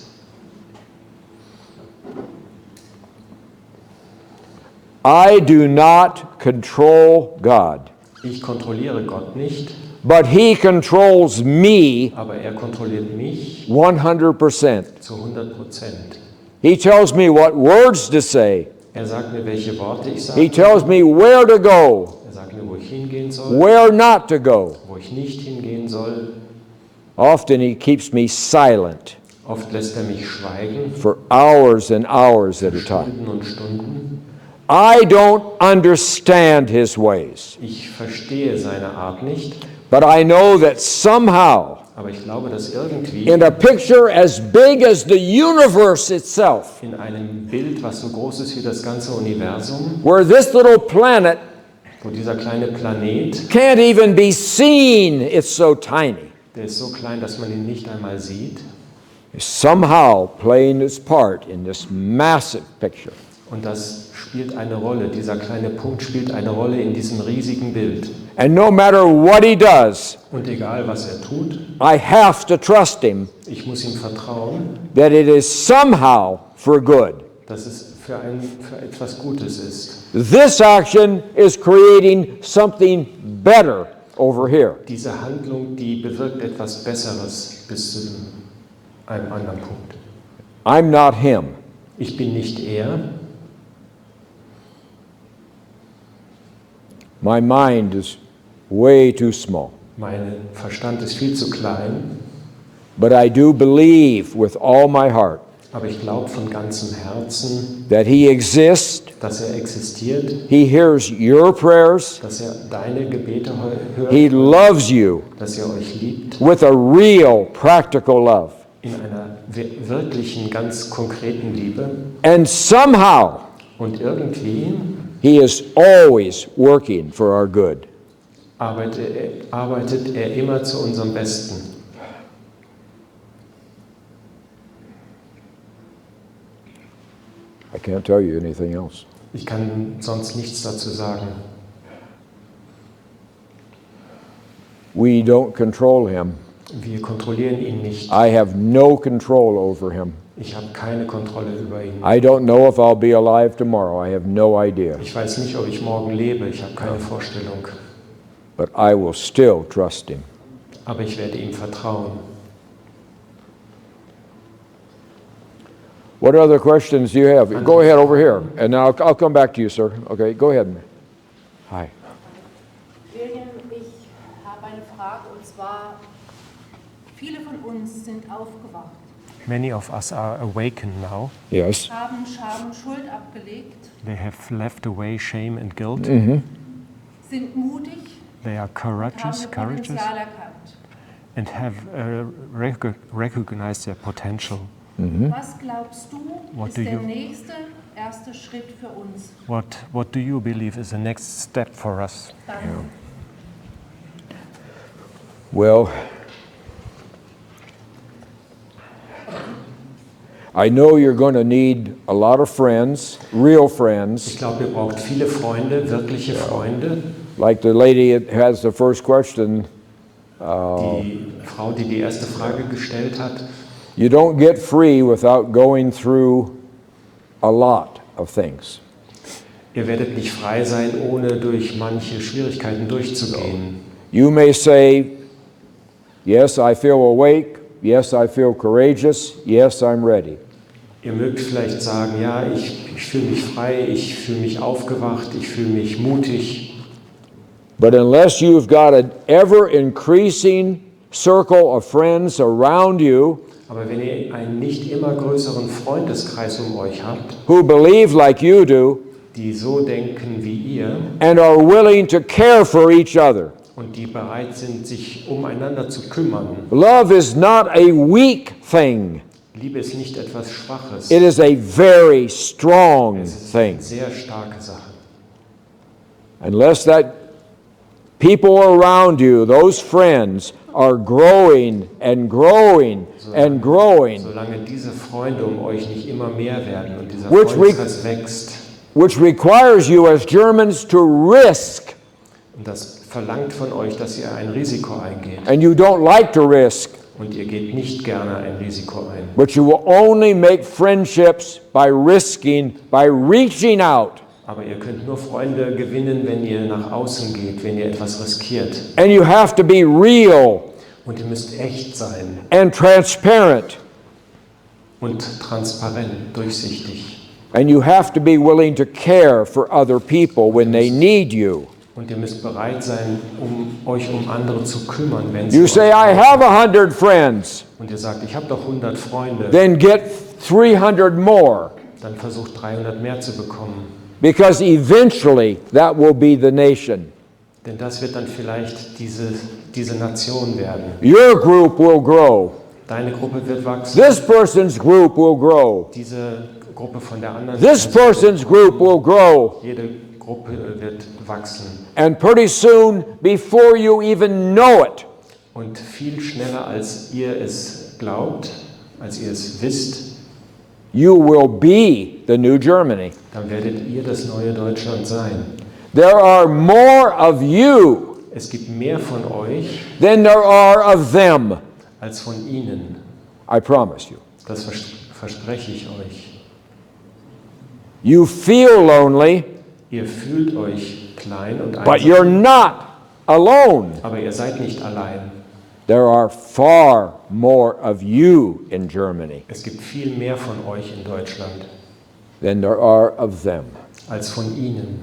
I do not control God, Ich kontrolliere Gott nicht, but He controls me aber er kontrolliert mich 100%. zu 100%. He tells me what words to say. Er sagt mir, welche Worte ich He sage. tells me where to go, Er sagt mir, wo ich hingehen soll, where not to go. wo ich nicht hingehen soll. Often He keeps me silent Oft lässt er mich schweigen, for hours and hours at a time. Stunden und Stunden. I don't understand His ways, Ich verstehe seine Art nicht, but I know that somehow, aber ich glaube, dass irgendwie in a picture as big as the universe itself, in einem Bild, was so groß ist wie das ganze Universum, where this little planet wo dieser kleine Planet, can't even be seen, it's so tiny, der ist so klein, dass man ihn nicht einmal sieht, is somehow playing its part in this massive picture. und das spielt eine Rolle, dieser kleine Punkt spielt eine Rolle in diesem riesigen Bild. And no matter what He does, Und egal, was er tut, I have to trust Him ich muss ihm vertrauen, that it is somehow for good. dass es für etwas Gutes ist. This action is creating something better over here. Diese Handlung, die bewirkt etwas Besseres bis zu einem anderen Punkt. I'm not Him. Ich bin nicht er, My mind is way too small. mein Verstand ist viel zu klein, But I do believe with all my heart aber ich glaube von ganzem Herzen, that He exists, dass er existiert, He hears your prayers, dass er deine Gebete hört, He loves you dass er euch liebt, with a real practical love. in einer wirklichen, ganz konkreten Liebe. And somehow Und irgendwie He is always working for our good. arbeitet er immer zu unserem Besten. I can't tell you anything else. Ich kann sonst nichts dazu sagen. We don't control Him. Wir kontrollieren ihn nicht. I have no control over Him. Ich habe keine Kontrolle über ihn. I don't know if I'll be alive tomorrow. I have no idea. Ich weiß nicht, ob ich morgen lebe. Ich habe keine Vorstellung. But I will still trust Him. Aber ich werde ihm vertrauen. What other questions do you have? Go ahead over here, and I'll come back to you, sir. Okay, go ahead. Hi. William, ich habe eine Frage, und zwar, viele von uns sind aufgewacht, Many of us are awakened now. Yes. haben Scham und Schuld abgelegt, They have left away shame and guilt. sind mutig They are und haben courageous, ihr courageous, Potenzial erkannt. and have recognized their potential. Was glaubst du, What ist do der you- nächste erste Schritt für uns? What do you believe is the next step for us? Danke. Well, I know you're going to need a lot of friends, real friends. Ich glaube, ihr braucht viele Freunde, wirkliche Freunde. Like the lady that has the first question. Die Frau, die die erste Frage gestellt hat. You don't get free without going through a lot of things. Ihr werdet nicht frei sein, ohne durch manche Schwierigkeiten durchzugehen. You may say, yes, I feel awake. Yes, I feel courageous. Yes, I'm ready. Ihr mögt vielleicht sagen, ja, ich fühle mich frei, ich fühle mich aufgewacht, ich fühle mich mutig. But unless you've got an ever-increasing circle of friends around you, Aber wenn ihr einen nicht immer größeren Freundeskreis um euch habt, who believe like you do, die so denken wie ihr and are willing to care for each other. und die bereit sind, sich umeinander zu kümmern. Love is not a weak thing. Liebe ist nicht etwas Schwaches. It is a very strong Es ist thing. eine sehr starke Sache. Unless that people around you, those friends, are growing and growing and growing, Solange diese Freunde um euch nicht immer mehr werden und dieser Which Freundeskreis wächst, which requires you as Germans to risk, und das verlangt von euch, dass ihr ein Risiko eingeht. and you don't like to risk, Und ihr geht nicht gerne ein Risiko ein. but you will only make friendships by risking, by reaching out. Aber ihr könnt nur Freunde gewinnen, wenn ihr nach außen geht, wenn ihr etwas riskiert. And you have to be real Und ihr müsst echt sein and transparent. und transparent, durchsichtig. And you have to be willing to care for other people when they need you. Und ihr müsst bereit sein, euch um andere zu kümmern, wenn sie You euch say, I brauchen. have 100 friends. Und ihr sagt, ich habe doch 100 Freunde. Then get 300 more. Dann versucht 300 mehr zu bekommen. Because eventually that will be the nation. Denn das wird dann vielleicht diese Nation werden. Your group will grow. Deine Gruppe wird wachsen. This person's group will grow. Diese Gruppe von der anderen This person's group will grow. Jede Gruppe wird wachsen. And pretty soon, before you even know it, Und viel schneller, als ihr es glaubt, als ihr es wisst, you will be the new Germany. dann werdet ihr das neue Deutschland sein. There are more of you Es gibt mehr von euch than there are of them. als von ihnen. I promise you. Das verspreche ich euch. You feel lonely, Ihr fühlt euch klein und but you're einsam, not alone. aber ihr seid nicht allein. There are far more of you in Germany Es gibt viel mehr von euch in Deutschland than there are of them. als von ihnen.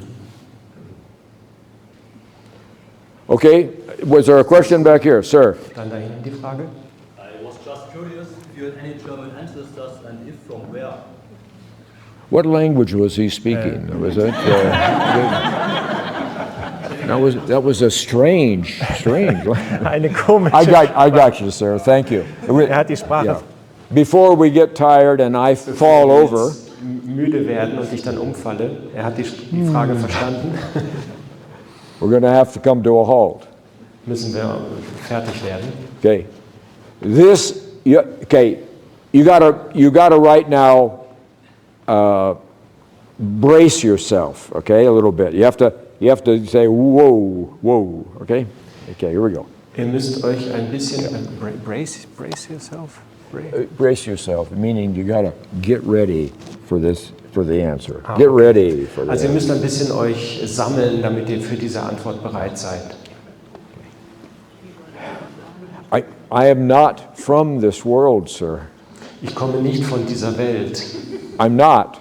Okay, was there a question back here, sir? Dann da hinten die Frage. I was just curious if you had any German ancestors and if from where. What language was he speaking? Was that? That was a strange. Eine komische. I got you, sir. Thank you. Hat die Sprache. Yeah. Before we get tired and I fall over, Müde werden und ich dann umfalle. Er hat die Frage verstanden. we're going to have to come to a halt. Müssen wir fertig werden. Okay. You gotta right now brace yourself. Okay, a little bit. You have to say whoa. Okay. Okay. Here we go. Ihr müsst euch ein bisschen Brace yourself. Brace yourself, meaning you gotta get ready for the answer. Get ready for the Also ihr answer. müsst ein bisschen euch sammeln, damit ihr für diese Antwort bereit seid. I am not from this world, sir. Ich komme nicht von dieser Welt. I'm not.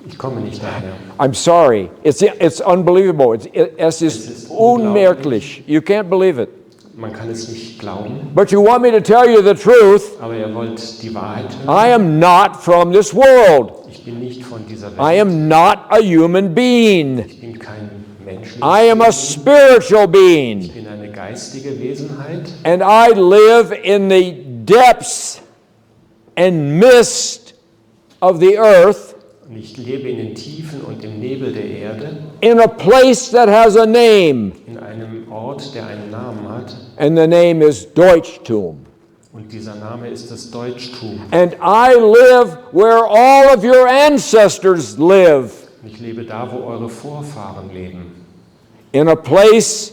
Ich komme nicht daher. I'm sorry. It's unbelievable. Es ist unmerklich. You can't believe it. Man kann es nicht glauben, But you want me to tell you the truth. aber ihr wollt die Wahrheit hören. I am not from this world. Ich bin nicht von dieser I Welt. am not a human being. Ich bin kein menschliches I am a spiritual being. Ich bin eine geistige Wesenheit And I live in the depths and mist of the earth und ich lebe in den Tiefen und im Nebel der Erde, in a place that has a name. in einem Ort, der einen Namen hat. And the name is Deutschtum. Und dieser Name ist das Deutschtum. And I live where all of your ancestors live, Und ich lebe da, wo eure Vorfahren leben. in a place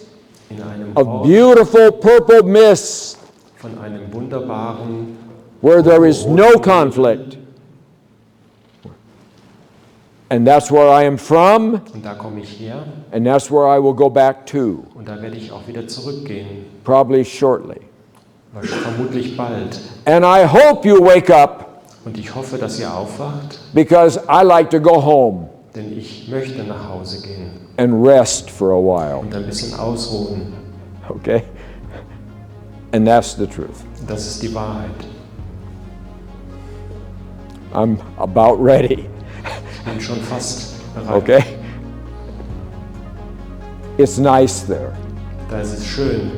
In einem of Ort beautiful purple mist von einem wunderbaren, where there is no conflict. And that's where I am from, und da komme ich her and that's where I will go back to, und da werde ich auch wieder zurückgehen. probably shortly. Vermutlich bald. And I hope you wake up, Und ich hoffe, dass ihr aufwacht, because I like to go home denn ich möchte nach Hause gehen and rest for a while, und ein bisschen ausruhen. okay? And that's the truth. Das ist die Wahrheit. I'm about ready, Ich bin schon fast bereit. okay? It's nice there. Da ist es schön.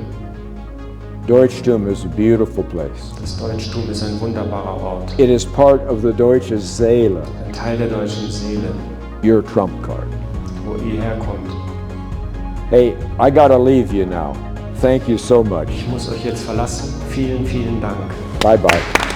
Deutschtum is a beautiful place. Das Deutschtum ist ein wunderbarer Ort. It is part of the deutsche Seele, Ein Teil der deutschen Seele, your trump card. wo ihr herkommt. Hey, I gotta leave you now. Thank you so much. Ich muss euch jetzt verlassen. Vielen, vielen Dank. Bye-bye.